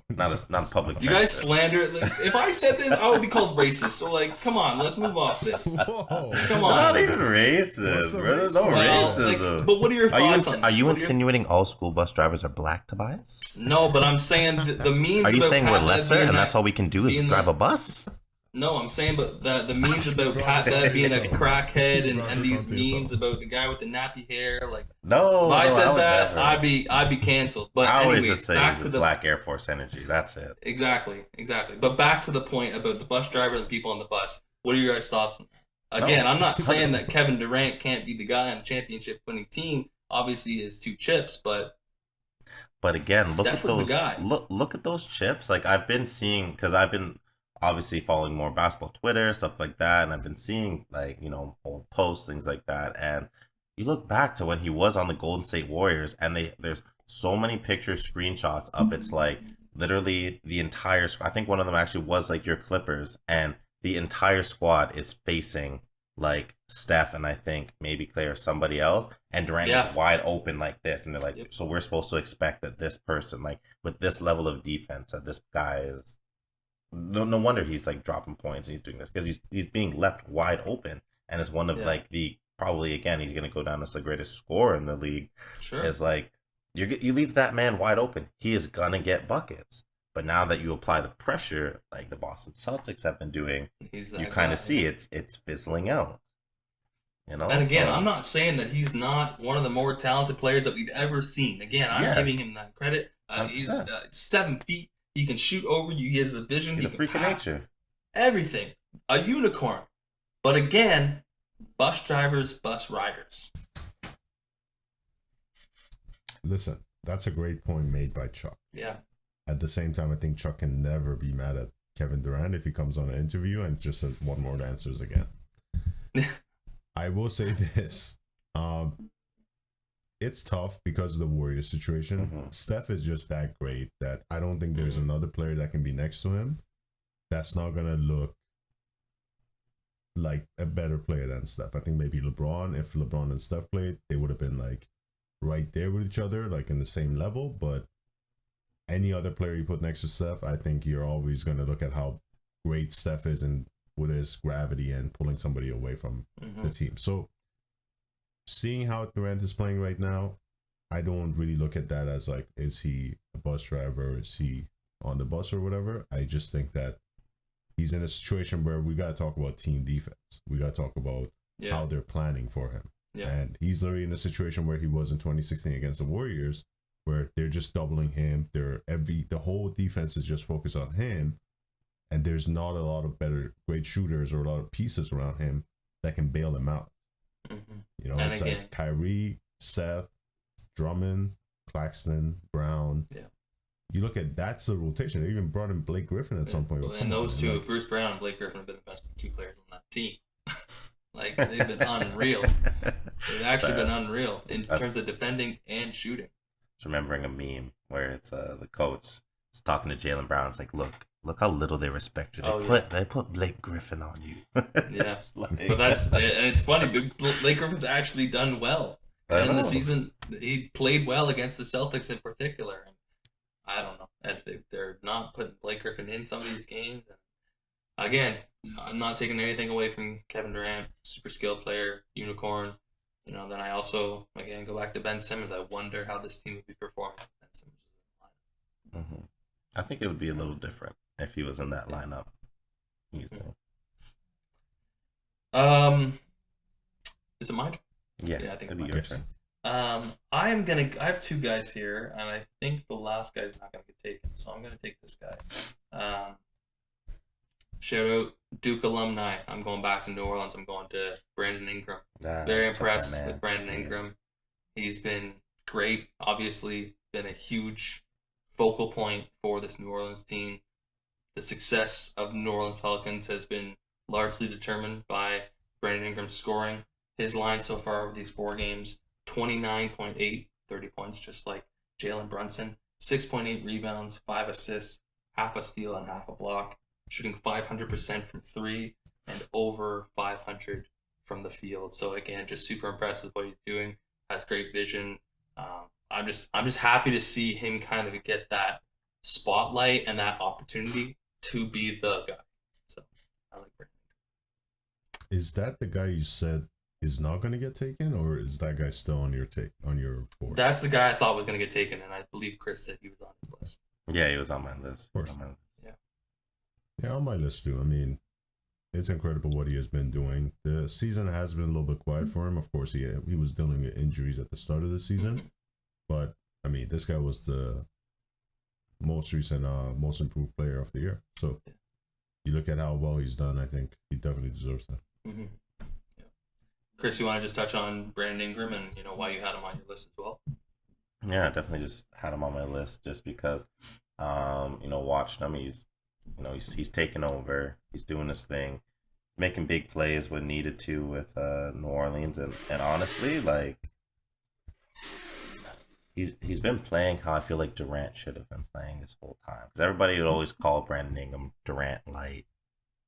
Not a public. You guys slander. Like, if I said this, I would be called racist. So, like, come on, let's move off this. Whoa. Come on. Not even racist, bro. There's no racism. Like, but what are your thoughts on? Are you insinuating all school bus drivers are black, Tobias? No, but I'm saying the memes. Are you about saying Pat we're lesser and that's all we can do is drive a bus? No, I'm saying, but the memes about Pat Bev being a crackhead and these memes about the guy with the nappy hair, like, no. If I said that, I'd be canceled. But I always anyways, just say back it's to the Black Air Force energy. That's it. Exactly. But back to the point about the bus driver and the people on the bus. What are your guys' thoughts on that? Again, I'm not saying that Kevin Durant can't be the guy on a championship-winning team. Obviously, he has 2 chips, but again, look Steph at those. was the guy. Look at those chips. Like I've been seeing, because I've been obviously following more basketball Twitter, stuff like that, and I've been seeing old posts, things like that, and you look back to when he was on the Golden State Warriors, and there's so many pictures, screenshots of it's like literally the entire I think one of them actually was like your Clippers, and the entire squad is facing like Steph and I think maybe Clay or somebody else, and Durant is wide open like this, and they're like, so we're supposed to expect that this person, like with this level of defense, that this guy is no wonder he's like dropping points and he's doing this, because he's being left wide open, and it's one of like the probably again he's gonna go down as the greatest scorer in the league. Sure, is like you leave that man wide open, he is gonna get buckets. But now that you apply the pressure, like the Boston Celtics have been doing, you kind of see it's fizzling out. And again, I'm not saying that he's not one of the more talented players that we've ever seen. Again, I'm giving him that credit. He's 7 feet. He can shoot over you. He has the vision. He's a freak of nature. Everything. A unicorn. But again, bus drivers, bus riders. Listen, that's a great point made by Chuck. Yeah. At the same time, I think Chuck can never be mad at Kevin Durant if he comes on an interview and just says one more answers again. I will say this. It's tough because of the Warriors situation. Mm-hmm. Steph is just that great that I don't think there's another player that can be next to him that's not going to look like a better player than Steph. I think maybe LeBron, if LeBron and Steph played, they would have been like right there with each other, like in the same level. But any other player you put next to Steph, I think you're always going to look at how great Steph is and with his gravity and pulling somebody away from the team. So seeing how Durant is playing right now, I don't really look at that as like, is he a bus driver? Is he on the bus or whatever? I just think that he's in a situation where we got to talk about team defense. We got to talk about how they're planning for him. Yeah. And he's literally in a situation where he was in 2016 against the Warriors, where they're just doubling him. The whole defense is just focused on him. And there's not a lot of great shooters or a lot of pieces around him that can bail him out. Mm-hmm. You know, and it's again, like Kyrie, Seth, Drummond, Claxton, Brown. Yeah. You look at that's the rotation. They even brought in Blake Griffin at some point. Well, and those two, like, Bruce Brown and Blake Griffin, have been the best 2 players on that team. Like, they've been unreal. They've actually been unreal in terms of defending and shooting. Just remembering a meme where it's the coach is talking to Jaylen Brown. It's like, look how little they respect you. They put Blake Griffin on you. Yeah, like, but and it's funny. Blake Griffin's actually done well in the season. He played well against the Celtics in particular. And I don't know. They're not putting Blake Griffin in some of these games. again, I'm not taking anything away from Kevin Durant, super skilled player, unicorn. Then I also, again, go back to Ben Simmons. I wonder how this team would be performing if Ben Simmons was in the lineup. Mm-hmm. I think it would be a little different if he was in that lineup. Easily. Is it mine? Yeah, I think it'd be it's your mine. turn. I have two guys here, and I think the last guy's not gonna get taken, so I'm gonna take this guy. Shout out Duke alumni. I'm going back to New Orleans. I'm going to Brandon Ingram. Very impressed with Brandon Ingram. He's been great. Obviously, been a huge focal point for this New Orleans team. The success of New Orleans Pelicans has been largely determined by Brandon Ingram's scoring. His line so far over these 4 games, 29.8, 30 points, just like Jalen Brunson. 6.8 rebounds, 5 assists, half a steal and half a block. Shooting 500% from 3 and over 500 from the field. So again, just super impressed with what he's doing. Has great vision. I'm just happy to see him kind of get that spotlight and that opportunity to be the guy. So I like Brandon. Is that the guy you said is not going to get taken, or is that guy still on your board? That's the guy I thought was going to get taken, and I believe Chris said he was on his list. Yeah, he was on my list. Of course. Yeah, on my list too. I mean, it's incredible what he has been doing. The season has been a little bit quiet for him. Of course, he was dealing with injuries at the start of the season, but I mean, this guy was the most recent, most improved player of the year. So you look at how well he's done. I think he definitely deserves that. Mm-hmm. Yeah. Chris, you want to just touch on Brandon Ingram and why you had him on your list as well? Yeah, definitely just had him on my list just because, watching him, he's taking over. He's doing his thing, making big plays when needed to with New Orleans, and honestly, like he's been playing how I feel like Durant should have been playing this whole time. Because everybody would always call Brandon Ingram Durant light.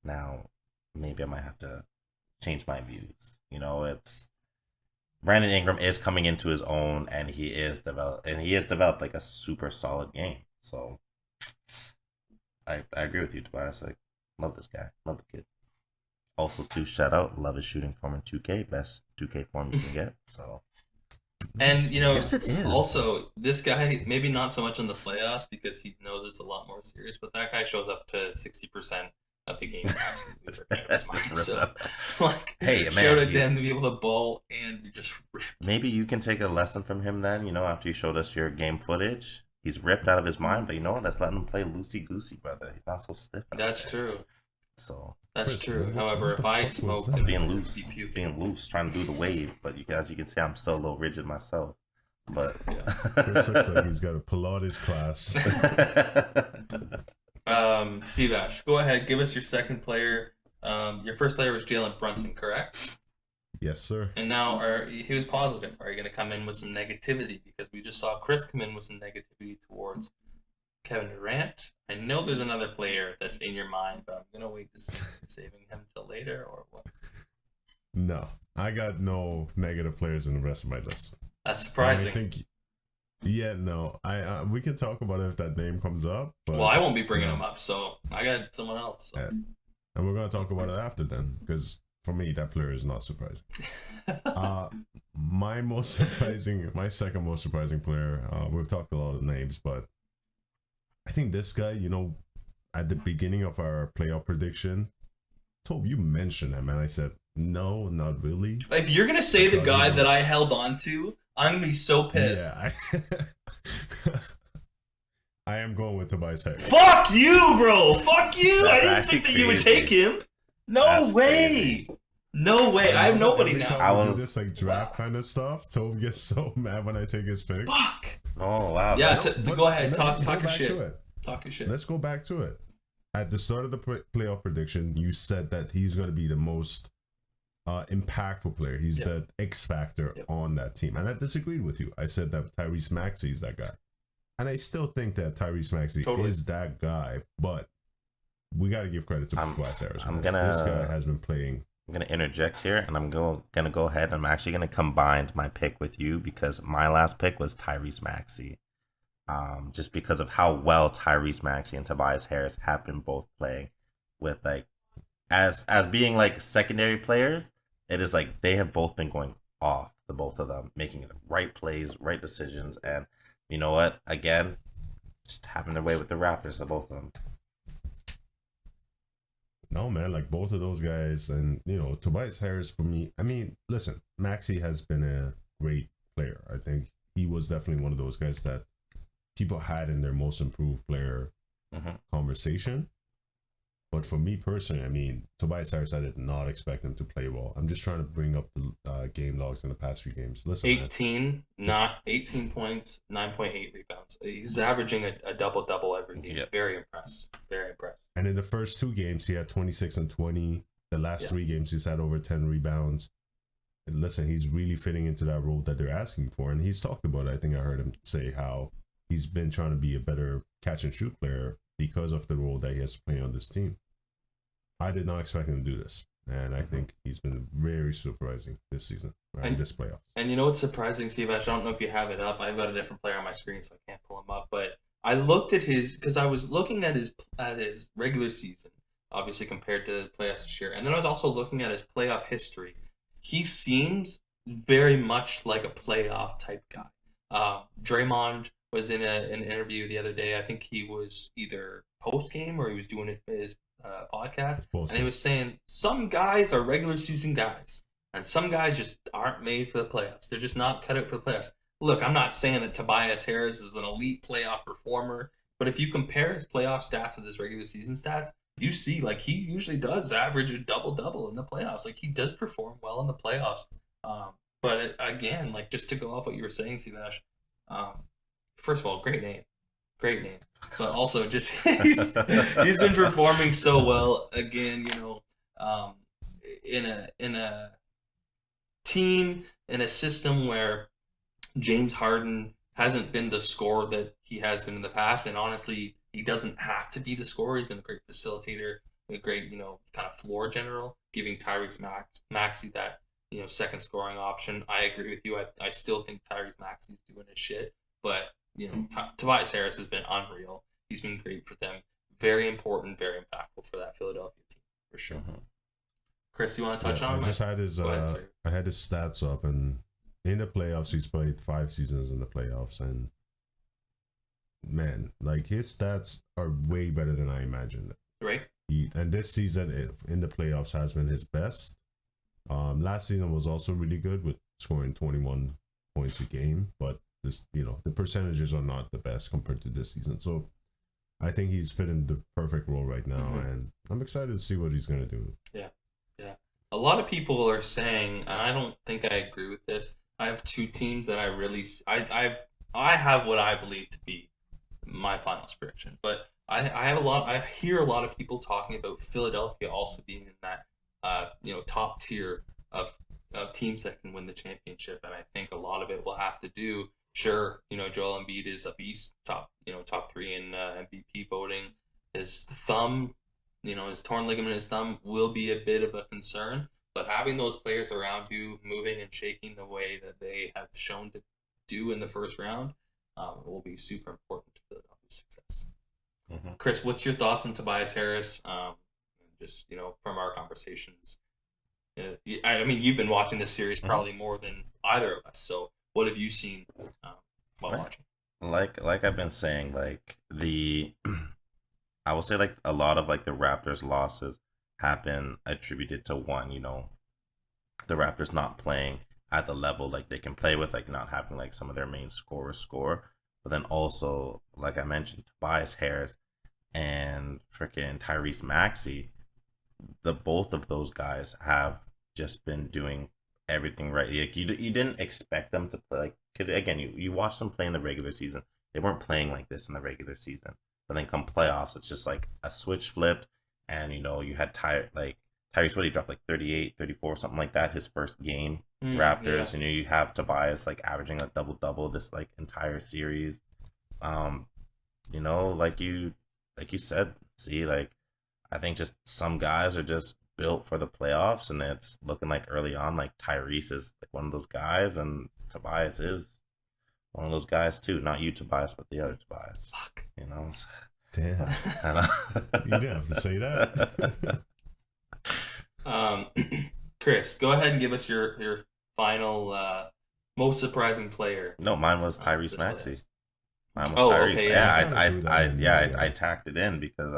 Now maybe I might have to change my views. It's Brandon Ingram is coming into his own, and he has developed like a super solid game. So I agree with you, Tobias. I love this guy. Love the kid. Also, too, shout out, love his shooting form in 2K. Best 2K form you can get. So, and yes, it is. Also, this guy, maybe not so much in the playoffs because he knows it's a lot more serious, but that guy shows up to 60% of the game absolutely ripping out his mind. So, hey, man, shout out them to be able to ball and be just ripped. Maybe you can take a lesson from him then, after you showed us your game footage. He's ripped out of his mind, but let's let him play loosey-goosey, brother. He's not so stiff. That's true. So that's true. However, if I smoke, being loose, trying to do the wave, but as you can see, I'm still a little rigid myself. But Chris looks like he's got a Pilates class. Steve Ash, go ahead. Give us your second player. Your first player was Jalen Brunson, correct? Yes, sir. And now, he was positive. Are you going to come in with some negativity? Because we just saw Chris come in with some negativity towards Kevin Durant. I know there's another player that's in your mind, but I'm going to wait to see if you're saving him till later or what. No, I got no negative players in the rest of my list. That's surprising. I think, we can talk about it if that name comes up. But, well, I won't be bringing him up, so I got someone else. So. And we're going to talk about it after then, because for me, that player is not surprising. My second most surprising player, we've talked a lot of names, but I think this guy, at the beginning of our playoff prediction, Tob, you mentioned him, and I said, no, not really. If you're going to say the guy that I held on to, I'm going to be so pissed. Yeah, I am going with Tobias Harris. Fuck you, bro. Fuck you. I didn't think that you would take him. No way. No way. I have nobody now. I was this draft kind of stuff. Tob gets so mad when I take his pick. Fuck. Oh wow. Yeah, go ahead. Talk your shit. Talk your shit. Let's go back to it. At the start of the playoff prediction, you said that he's going to be the most impactful player. He's the X factor on that team, and I disagreed with you. I said that Tyrese Maxey is that guy, and I still think that Tyrese Maxey is that guy. But we got to give credit to Tobias Harris. This guy has been playing. I'm going to interject here, and I'm going to go ahead. I'm actually going to combine my pick with you because my last pick was Tyrese Maxey. Just because of how well Tyrese Maxey and Tobias Harris have been both playing with as being like secondary players, it is like they have both been going off, the both of them, making the right plays, right decisions, and you know what? Again, just having their way with the Raptors, the both of them. No, man, like both of those guys, and Tobias Harris for me. I mean, listen, Maxey has been a great player. I think he was definitely one of those guys that people had in their most improved player conversation. But for me personally, I mean, Tobias Harris, I did not expect him to play well. I'm just trying to bring up the game logs in the past few games. Listen, 18 points, 9.8 rebounds. He's averaging a double-double every game. Yep. Very impressed. Very impressed. And in the first 2 games, he had 26 and 20. The last 3 games, he's had over 10 rebounds. And listen, he's really fitting into that role that they're asking for. And he's talked about it. I think I heard him say how he's been trying to be a better catch-and-shoot player because of the role that he has to play on this team. I did not expect him to do this. And I think he's been very surprising this season, this playoff. And you know what's surprising, Steve Ash? I don't know if you have it up. I've got a different player on my screen, so I can't pull him up. But I looked at because I was looking at his regular season, obviously compared to the playoffs this year. And then I was also looking at his playoff history. He seems very much like a playoff type guy. Draymond was in an interview the other day. I think he was either post game or he was doing his podcast, and he was saying some guys are regular season guys, and some guys just aren't made for the playoffs. They're just not cut out for the playoffs. Look, I'm not saying that Tobias Harris is an elite playoff performer, but if you compare his playoff stats with his regular season stats, you see like he usually does average a double-double in the playoffs. Like he does perform well in the playoffs. But again, like just to go off what you were saying, Sivash, first of all, great name, but also just he's been performing so well again. In a team, in a system where James Harden hasn't been the scorer that he has been in the past, and honestly, he doesn't have to be the scorer. He's been a great facilitator, a great kind of floor general, giving Tyrese Maxey that second scoring option. I agree with you. I still think Tyrese Maxey's doing his shit, but Tobias Harris has been unreal. He's been great for them. Very important, very impactful for that Philadelphia team, for sure. Chris, you want to touch on? I just had his I had his stats up, and in the playoffs, he's played 5 seasons in the playoffs, and man, like his stats are way better than I imagined. Right. And this season in the playoffs has been his best. Last season was also really good with scoring 21 points a game, but this, the percentages are not the best compared to this season. So I think he's fitting the perfect role right now, and I'm excited to see what he's going to do. Yeah. A lot of people are saying, and I don't think I agree with this, I have 2 teams that I really I have what I believe to be my finals prediction, but I hear a lot of people talking about Philadelphia also being in that top tier of teams that can win the championship, and I think a lot of it will have to do. Sure, Joel Embiid is a beast, top 3 in MVP voting. His thumb, his torn ligament in his thumb will be a bit of a concern, but having those players around you moving and shaking the way that they have shown to do in the first round will be super important to Philadelphia's success. Chris, what's your thoughts on Tobias Harris? Just from our conversations, I mean, you've been watching this series probably more than either of us. So, what have you seen while watching? Like I've been saying, like I will say like a lot of like the Raptors' losses have been attributed to one, the Raptors not playing at the level like they can play with, like not having like some of their main scorers score. But then also, like I mentioned, Tobias Harris and freaking Tyrese Maxey, both of those guys have just been doing everything right. Like you didn't expect them to play. Like, again, you watched them play in the regular season. They weren't playing like this in the regular season. But then come playoffs, it's just like a switch flipped, and you had Tyrese, what he dropped like 38, 34, something like that, his first game. Raptors, yeah. You have Tobias like averaging a double this like entire series. Like you said, like I think just some guys are just built for the playoffs, and it's looking like early on like Tyrese is like one of those guys, and Tobias is one of those guys too. Not you, Tobias, but the other Tobias. Fuck. Damn. You didn't have to say that. Chris, go ahead and give us your final most surprising player. No, mine was Tyrese Maxey. Mine was Tyrese. Okay, I tacked it in because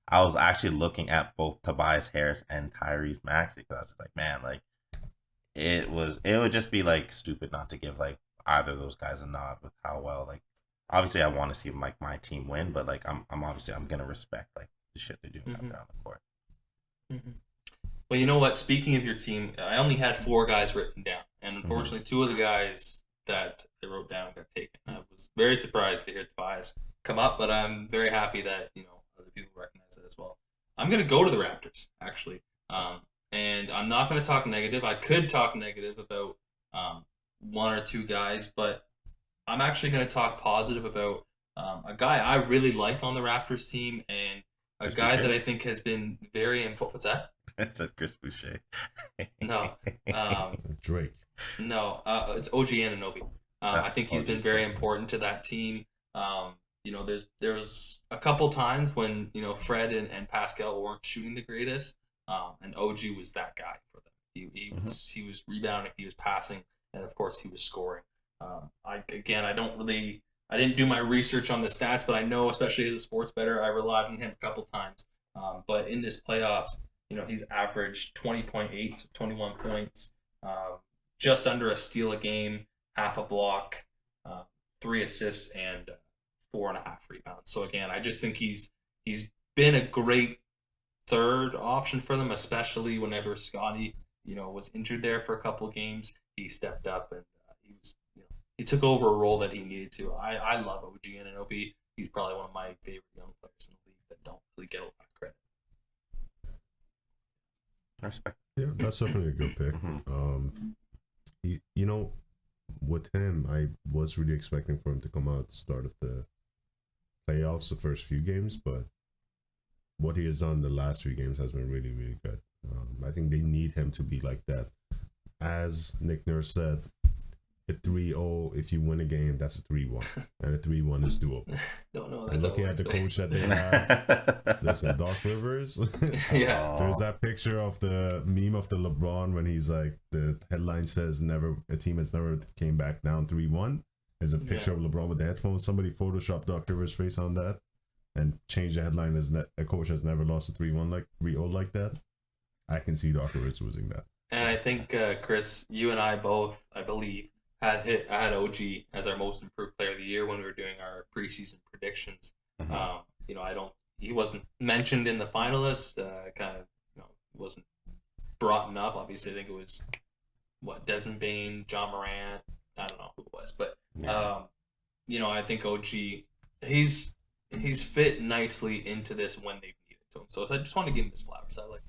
I was actually looking at both Tobias Harris and Tyrese Maxey because I was just like, man, like it would just be like stupid not to give like either of those guys a nod with how well, like, obviously I want to see like my team win, but like I'm gonna respect like the shit they're doing out there on the court. Mm-hmm. Well, you know what? Speaking of your team, I only had 4 guys written down, and unfortunately, 2 of the guys that they wrote down got taken. I was very surprised to hear Tobias come up, but I'm very happy that other people recognize it as well. I'm gonna go to the Raptors actually, and I'm not gonna talk negative. I could talk negative about 1 or 2 guys, but I'm actually gonna talk positive about a guy I really like on the Raptors team, and a guy that I think has been very important. What's that? I said Chris Boucher. No. Drake. No, it's OG Anunoby. I think he's been very important to that team. There's a couple times when Fred and Pascal weren't shooting the greatest, and OG was that guy for them. He was rebounding, he was passing, and of course he was scoring. I didn't do my research on the stats, but I know, especially as a sports bettor, I relied on him a couple times. But in this playoffs, he's averaged 20.8, so 21 points, just under a steal a game, half a block, 3 assists, and 4.5 rebounds. So again, I just think he's been a great third option for them, especially whenever Scotty, was injured there for a couple of games. He stepped up and he took over a role that he needed to. I love OG Anunoby. He's probably one of my favorite young players in the league that don't really get a lot of credit. Respect. Yeah, that's definitely a good pick. With him, I was really expecting for him to come out at the start of the playoffs, the first few games, but what he has done in the last 3 games has been really, really good. I think they need him to be like that. As Nick Nurse said, a 3-0, if you win a game, that's a 3-1. And a 3-1 is doable. No, and looking at the coach that they have, listen, Doc Rivers. Yeah. There's that picture of the meme of the LeBron when he's like, the headline says a team has never came back down 3-1. There's a picture of LeBron with the headphones. Somebody photoshopped Doc Rivers' face on that and changed the headline as a coach has never lost a 3-1 like 3-0 like that. I can see Doc Rivers losing that. And I think, Chris, you and I both, I believe, had OG as our most improved player of the year when we were doing our preseason predictions. He wasn't mentioned in the finalists, wasn't brought up. Obviously, I think it was Desmond Bain, John Moran. I don't know who it was, but I think OG he's fit nicely into this when they needed to him. So I just want to give him his flowers. I like it.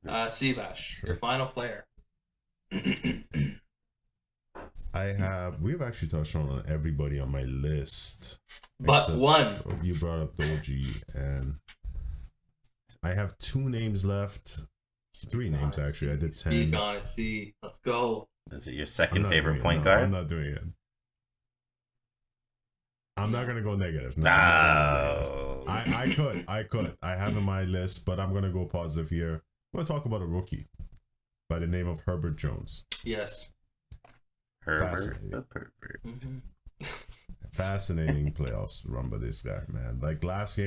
Seabash, your final player. We've actually touched on everybody on my list. But one. You brought up the OG, and I have 2 names left. 3 names, actually. I did 10. Speak on it, see. Let's go. Is it your second favorite point guard? I'm not doing it. I'm not going to go negative. No. I could. I have in my list, but I'm going to go positive here. I'm going to talk about a rookie by the name of Herbert Jones. Yes. Herbert the pervert. Fascinating playoffs run by this guy, man. Like last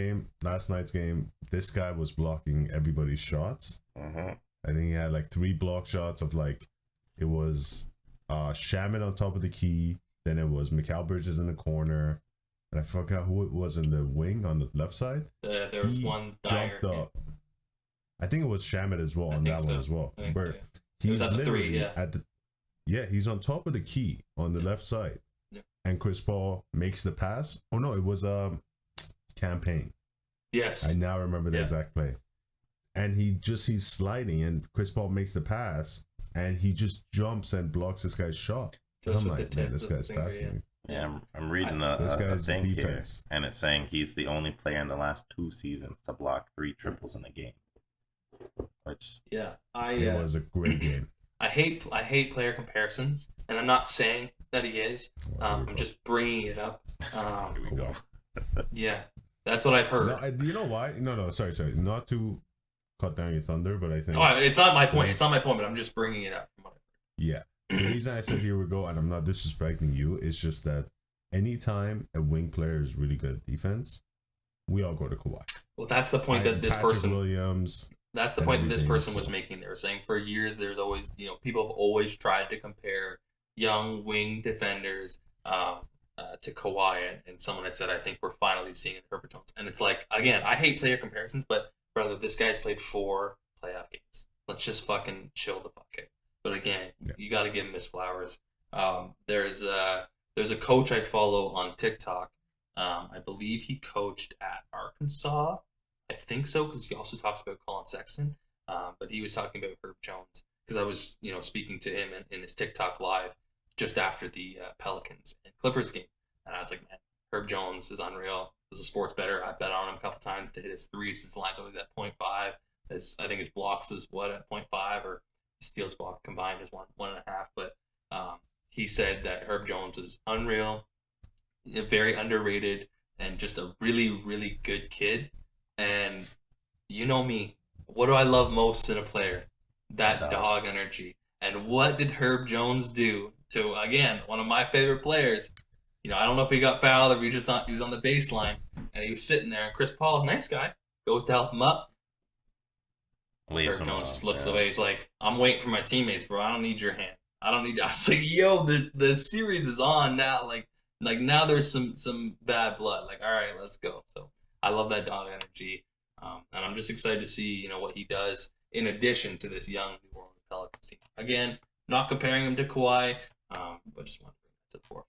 night's game, this guy was blocking everybody's shots. I think he had like 3 block shots of it was Shaman on top of the key, then it was Mikal Bridges in the corner, and I forgot who it was in the wing on the left side. There was one Dyer. Jumped up. I think it was Shaman as well on that one as well. Where he's literally he's on top of the key on the left side. Yeah. And Chris Paul makes the pass. Oh no, it was Campaign. Yes. I now remember the exact play. And he's sliding and Chris Paul makes the pass and he just jumps and blocks this guy's shot. I'm like, man, this guy's fascinating. Yeah, I'm reading this guy's thing defense here, and it's saying he's the only player in the last 2 seasons to block 3 triples in a game. Which it was a great game. I hate player comparisons, and I'm not saying that he is. I'm just bringing it up. Here we go. Yeah, that's what I've heard. No, you know why? No, sorry. Not to cut down your thunder, but I think it's not my point. It's not my point, but I'm just bringing it up. Yeah, the reason I said here we go, and I'm not disrespecting you, it's just that anytime a wing player is really good at defense, we all go to Kawhi. Well, that's the point that this Patrick person Williams. That's the point that this person was making. They were saying for years there's always, people have always tried to compare young wing defenders to Kawhi, and someone had said, I think we're finally seeing it in Herbert Jones. And it's like, again, I hate player comparisons, but brother, this guy's played 4 playoff games. Let's just fucking chill the fuck out. But again, you got to give him his flowers. There's a coach I follow on TikTok. I believe he coached at Arkansas. I think so, because he also talks about Colin Sexton. But he was talking about Herb Jones, because I was, speaking to him in his TikTok live just after the Pelicans and Clippers game. And I was like, man, Herb Jones is unreal. As a sports bettor, I bet on him a couple times to hit his threes. His line's always at 0.5. I think his blocks is at 0.5, or steals block combined is 1.5. But he said that Herb Jones was unreal, very underrated, and just a really, really good kid. And you know me, what do I love most in a player? That dog energy. And what did Herb Jones do to, again, one of my favorite players? I don't know if he got fouled or he was on the baseline, and he was sitting there, and Chris Paul, nice guy, goes to help him up. Herb Jones just looks away. He's like, I'm waiting for my teammates, bro. I don't need your hand. I was like, yo, the series is on now. Like now there's some bad blood. Like, all right, let's go. So I love that dog energy. And I'm just excited to see, what he does in addition to this young New Orleans Pelicans team. Again, not comparing him to Kawhi, but just want to bring that to the forefront.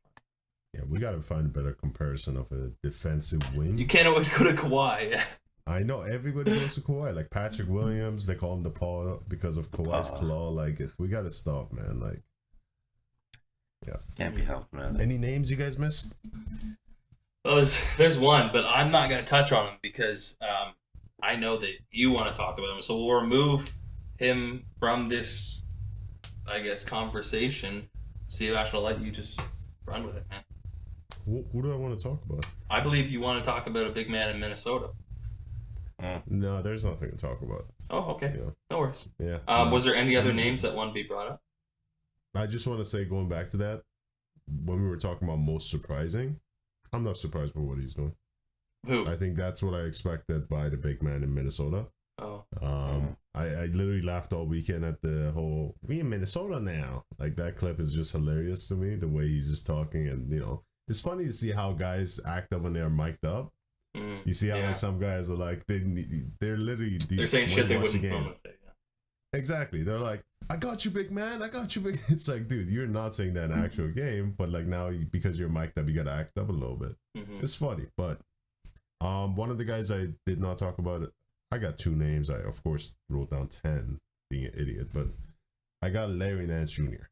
Yeah, we got to find a better comparison of a defensive wing. You can't always go to Kawhi. I know everybody goes to Kawhi. Like Patrick Williams, they call him the paw because of Kawhi's claw. Like, we got to stop, man. Like, yeah. Can't be helped, man. Any names you guys missed? Well, there's one, but I'm not going to touch on him because I know that you want to talk about him. So we'll remove him from this, I guess, conversation. See, Ash, I'll let you just run with it, man. Who do I want to talk about? I believe you want to talk about a big man in Minnesota. No, there's nothing to talk about. Oh, okay. Yeah. No worries. Yeah. Was there any other names that want to be brought up? I just want to say, going back to that, when we were talking about most surprising, I'm not surprised by what he's doing. Who? I think that's what I expected by the big man in Minnesota. Oh. I literally laughed all weekend at the whole, we in Minnesota now. Like, that clip is just hilarious to me, the way he's just talking. And, it's funny to see how guys act up when they're mic'd up. You see how like some guys are like, they're literally... They're saying shit they wouldn't normally say. Yeah. Exactly. They're like, I got you, big man. I got you, big... It's like, dude, you're not saying that in an actual game, but like now, because you're mic'd up, you got to act up a little bit. Mm-hmm. It's funny, but one of the guys I did not talk about, I got 2 names. I, of course, wrote down 10, being an idiot, but I got Larry Nance Jr.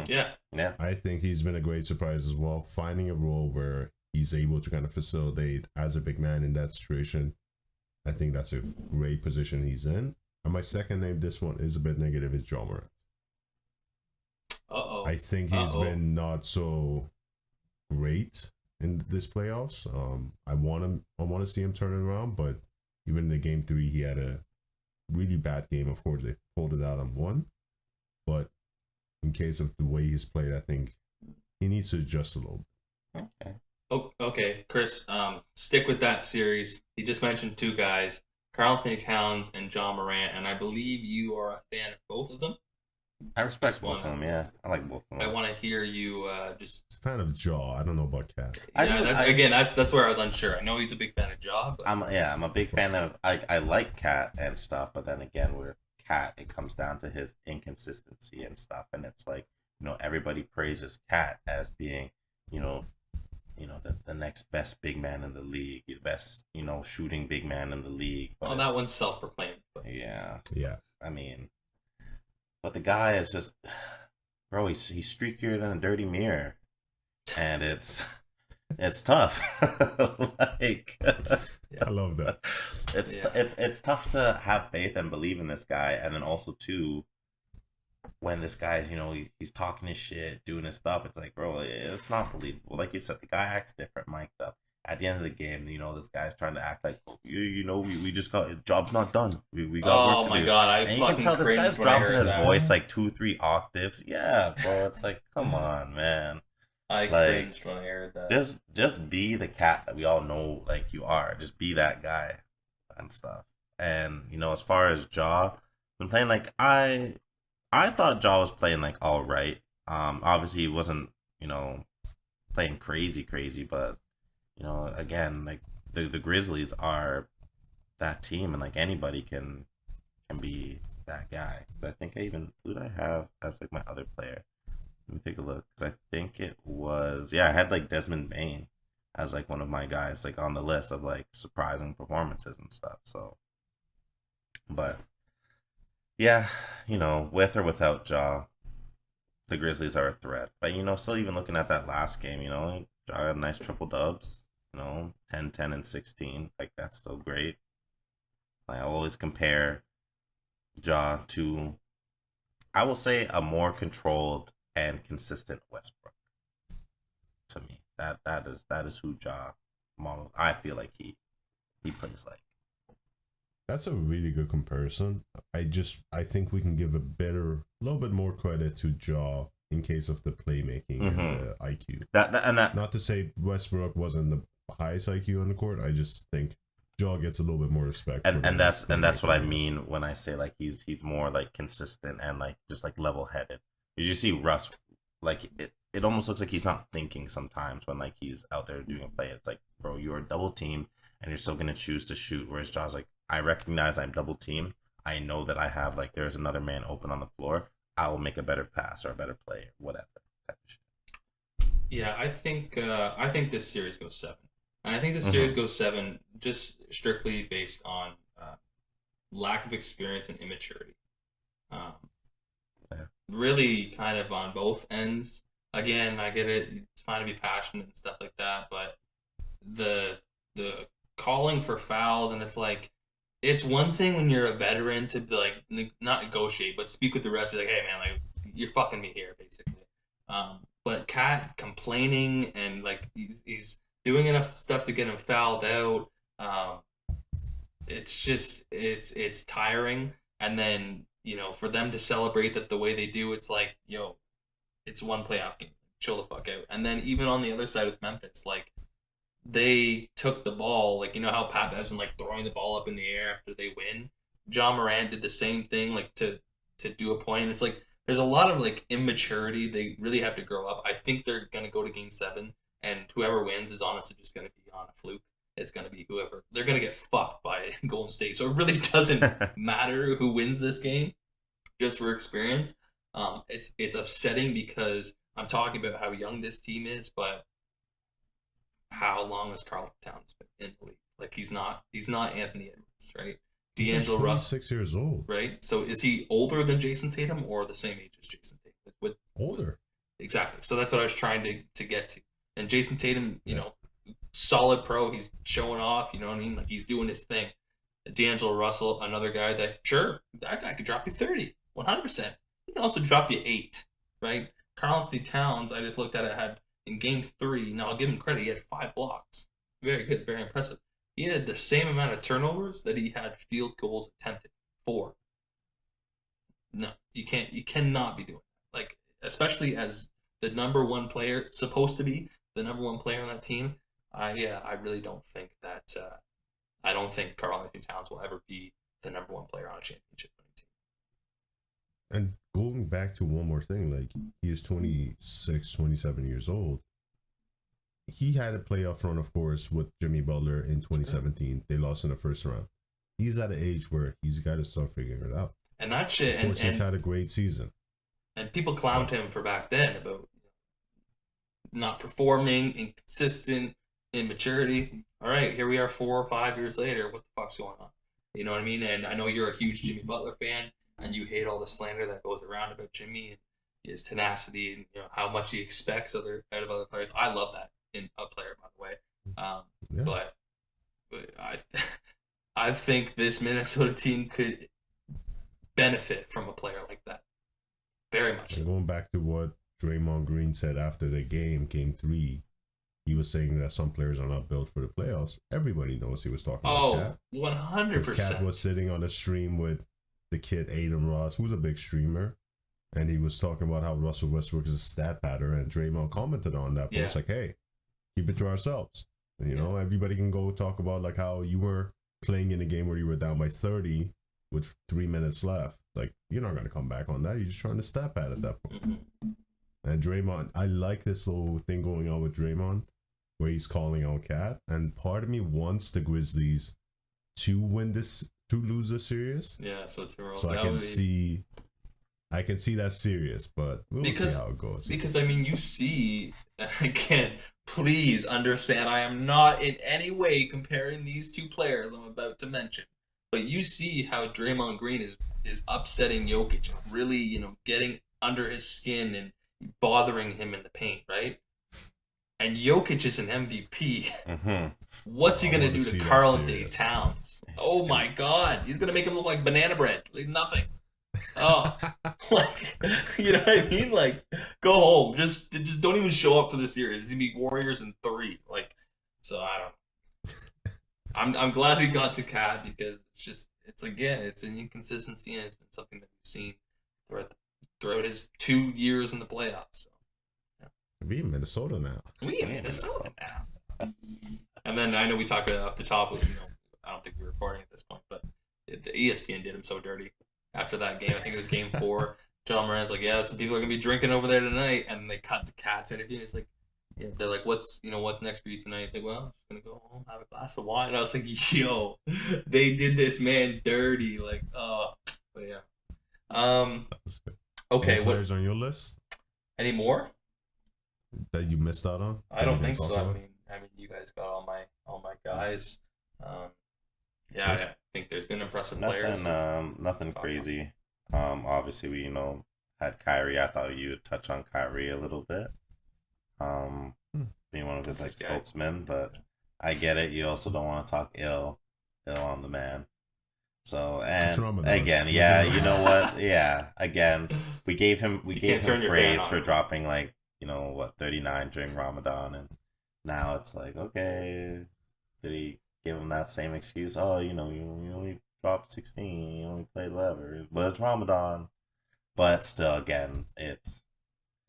Yeah. I think he's been a great surprise as well, finding a role where he's able to kind of facilitate as a big man in that situation. I think that's a great position he's in. And my second name, this one is a bit negative, is Ja Morant. I think he's been not so great in this playoffs. I want to see him turn it around, but even in the game 3, he had a really bad game. Of course, they pulled it out on 1, but in case of the way he's played, I think he needs to adjust a little bit. Okay. Oh, okay, Chris, stick with that series. He just mentioned 2 guys, Carlton Towns and John Moran, and I believe you are a fan of both of them. I respect both of them, yeah. I like both of them. I want to hear you just... I'm a fan of Ja. I don't know about Cat. Yeah, that's where I was unsure. I know he's a big fan of Ja. But... I'm a big fan of... I like Cat and stuff, but then again, with Cat, it comes down to his inconsistency and stuff, and it's like, everybody praises Cat as being, the next best big man in the league, the best, shooting big man in the league. But that one's self-proclaimed. But... Yeah. I mean, but the guy is just, bro, he's streakier than a dirty mirror, and it's tough. Like, I love that. It's tough to have faith and believe in this guy, and then also too, when this guy's, he's talking his shit, doing his stuff, it's like, bro, it's not believable. Like you said, the guy acts different, mic'd up. at the end of the game, this guy's trying to act like, oh, we just got job's not done. We got work to do. Oh my god, I and fucking you can tell this guy's dropping his voice like 2-3 octaves. Yeah, bro, it's like, come on, man. I cringed when I heard that. Just be the cat that we all know like you are. Just be that guy and stuff. And as far as Ja, I'm playing like I thought Ja was playing like all right. Obviously he wasn't playing crazy, but again, like the Grizzlies are that team, and like anybody can be that guy. I think who did I have as like my other player? Let me take a look, because I think it was I had like Desmond Bain as like one of my guys like on the list of like surprising performances and stuff. So, but yeah, with or without Ja, the Grizzlies are a threat. But still even looking at that last game, Ja had nice triple dubs. 10, 10, and 16. Like, that's still great. Like, I always compare Ja to, I will say, a more controlled and consistent Westbrook. To me, that is who Ja models. I feel like he plays like. That's a really good comparison. I think we can give a little bit more credit to Ja in case of the playmaking and the IQ. That not to say Westbrook wasn't the highest IQ on the court. I just think Ja gets a little bit more respect. And that's what I mean when I say like he's more like consistent and like just like level headed. You see Russ, like it almost looks like he's not thinking sometimes when like he's out there doing a play. It's like, bro, you're double teamed and you're still gonna choose to shoot. Whereas Ja's like, I recognize I'm double teamed. I know that I have like there's another man open on the floor. I will make a better pass or a better play, whatever. Yeah, I think this series goes 7. And I think this series goes 7 just strictly based on lack of experience and immaturity. Really kind of on both ends. Again, I get it. It's fine to be passionate and stuff like that, but the calling for fouls, and it's like, it's one thing when you're a veteran to be like, not negotiate, but speak with the refs, be like, hey man, like, you're fucking me here, basically. But Cat complaining and like he's doing enough stuff to get him fouled out. It's just it's tiring. And then for them to celebrate that the way they do, it's like, yo, it's one playoff game, chill the fuck out. And then even on the other side with Memphis, like they took the ball, like how Pat Bev been like throwing the ball up in the air after they win. Moran did the same thing, like to do a point. And it's like there's a lot of like immaturity. They really have to grow up. I think they're gonna go to Game 7, and whoever wins is honestly just gonna be on a fluke. It's gonna be whoever. They're gonna get fucked by Golden State. So it really doesn't matter who wins this game, just for experience. It's upsetting because I'm talking about how young this team is, but how long has Carlton Towns been in the league? Like he's not Anthony Edwards, right? D'Angelo Russell, 6 years old, right? So is he older than Jason Tatum or the same age as Jason Tatum? Older, exactly. So that's what I was trying to get to. And Jason Tatum, solid pro. He's showing off. You know what I mean? Like he's doing his thing. D'Angelo Russell, another guy that that guy could drop you 30, 100%. He can also drop you 8, right? Karl-Anthony Towns, I just looked at it, had in Game 3. Now I'll give him credit. He had 5 blocks. Very good, very impressive. He had the same amount of turnovers that he had field goals attempted. 4. No, you cannot be doing that. Like, especially as the number one player, supposed to be the number one player on that team. I really don't think that. I don't think Karl-Anthony Towns will ever be the number one player on a championship winning team. And going back to one more thing, like he is 26, 27 years old. He had a playoff run, of course, with Jimmy Butler in 2017. They lost in the first round. He's at an age where he's got to start figuring it out. And that shit. Of course, he's had a great season. And people clowned him for back then about not performing, inconsistent, immaturity. All right, here we are 4 or 5 years later. What the fuck's going on? You know what I mean? And I know you're a huge Jimmy Butler fan, and you hate all the slander that goes around about Jimmy and his tenacity and how much he expects out of other players. I love that in a player, by the way. But I think this Minnesota team could benefit from a player like that. Very much. And going back to what Draymond Green said after the game 3, he was saying that some players are not built for the playoffs. Everybody knows he was talking about Cat. 100%. Cat was sitting on a stream with the kid Aiden Ross, who's a big streamer, and he was talking about how Russell Westbrook is a stat pattern, and Draymond commented on that. But it's like, hey, keep it to ourselves. You know, everybody can go talk about like how you were playing in a game where you were down by 30 with 3 minutes left. Like, you're not going to come back on that. You're just trying to stat pad at that point. Mm-hmm. And Draymond, I like this little thing going on with Draymond where he's calling out Cat. And part of me wants the Grizzlies to lose this series. Yeah, so I can see that series, but we'll see how it goes. Because, I mean, you see, again, please understand, I am not in any way comparing these two players I'm about to mention. But you see how Draymond Green is upsetting Jokic, really, you know, getting under his skin and bothering him in the paint, right? And Jokic is an MVP. Mm-hmm. What's he going to do to Karl-Anthony Towns? Oh my God. He's going to make him look like banana bread. Like nothing. Oh, like, you know what I mean? Like, go home. Just don't even show up for the series. It's going to be Warriors in 3. Like, so I don't know. I'm glad we got to Cat because it's an inconsistency and it's been something that we've seen throughout his 2 years in the playoffs. So, yeah. We in Minnesota now. And then I know we talked off the top of, you know, I don't think we're recording at this point, but the ESPN did him so dirty after that game. I think it was game 4. John Moran's like, yeah, some people are gonna be drinking over there tonight, and they cut the Cat's interview. It's like, yeah, they're like, what's next for you tonight? He's like, well, I'm just gonna go home, have a glass of wine. And I was like, yo, they did this man dirty. Like, but yeah. Okay, what players on your list? Any more that you missed out on? I don't think so. I mean, you guys got all my guys. Yeah, I think there's been impressive players. Nothing crazy. Obviously we, you know, had Kyrie. I thought you would touch on Kyrie a little bit. Being one of his spokesmen, but I get it. You also don't want to talk ill on the man. So, and again, yeah, you know what? Yeah, again, we gave him praise for dropping 39 during Ramadan, and now it's like, okay, did he give him that same excuse? Oh, you know, you only dropped 16, you only played whatever, but it's Ramadan. But still, again, it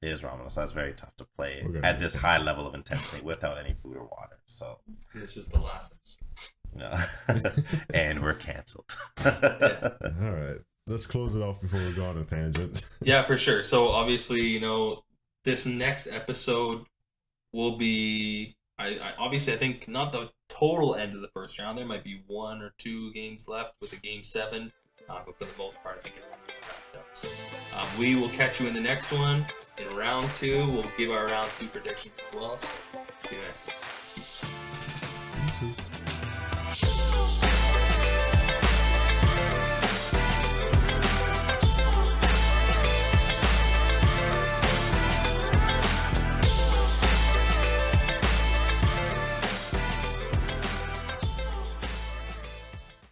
is Ramadan, so that's very tough to play at this high level of intensity without any food or water. So this is the last episode. No. And we're canceled. Yeah. All right. Let's close it off before we go on a tangent. Yeah, for sure. So obviously, you know, this next episode will be I think not the total end of the first round. There might be 1 or 2 games left with a game 7. But for the most part, I think it's wrapped up. So we will catch you in the next one. In round 2, we'll give our round 2 predictions as well. So see you next week. Peace. Peace.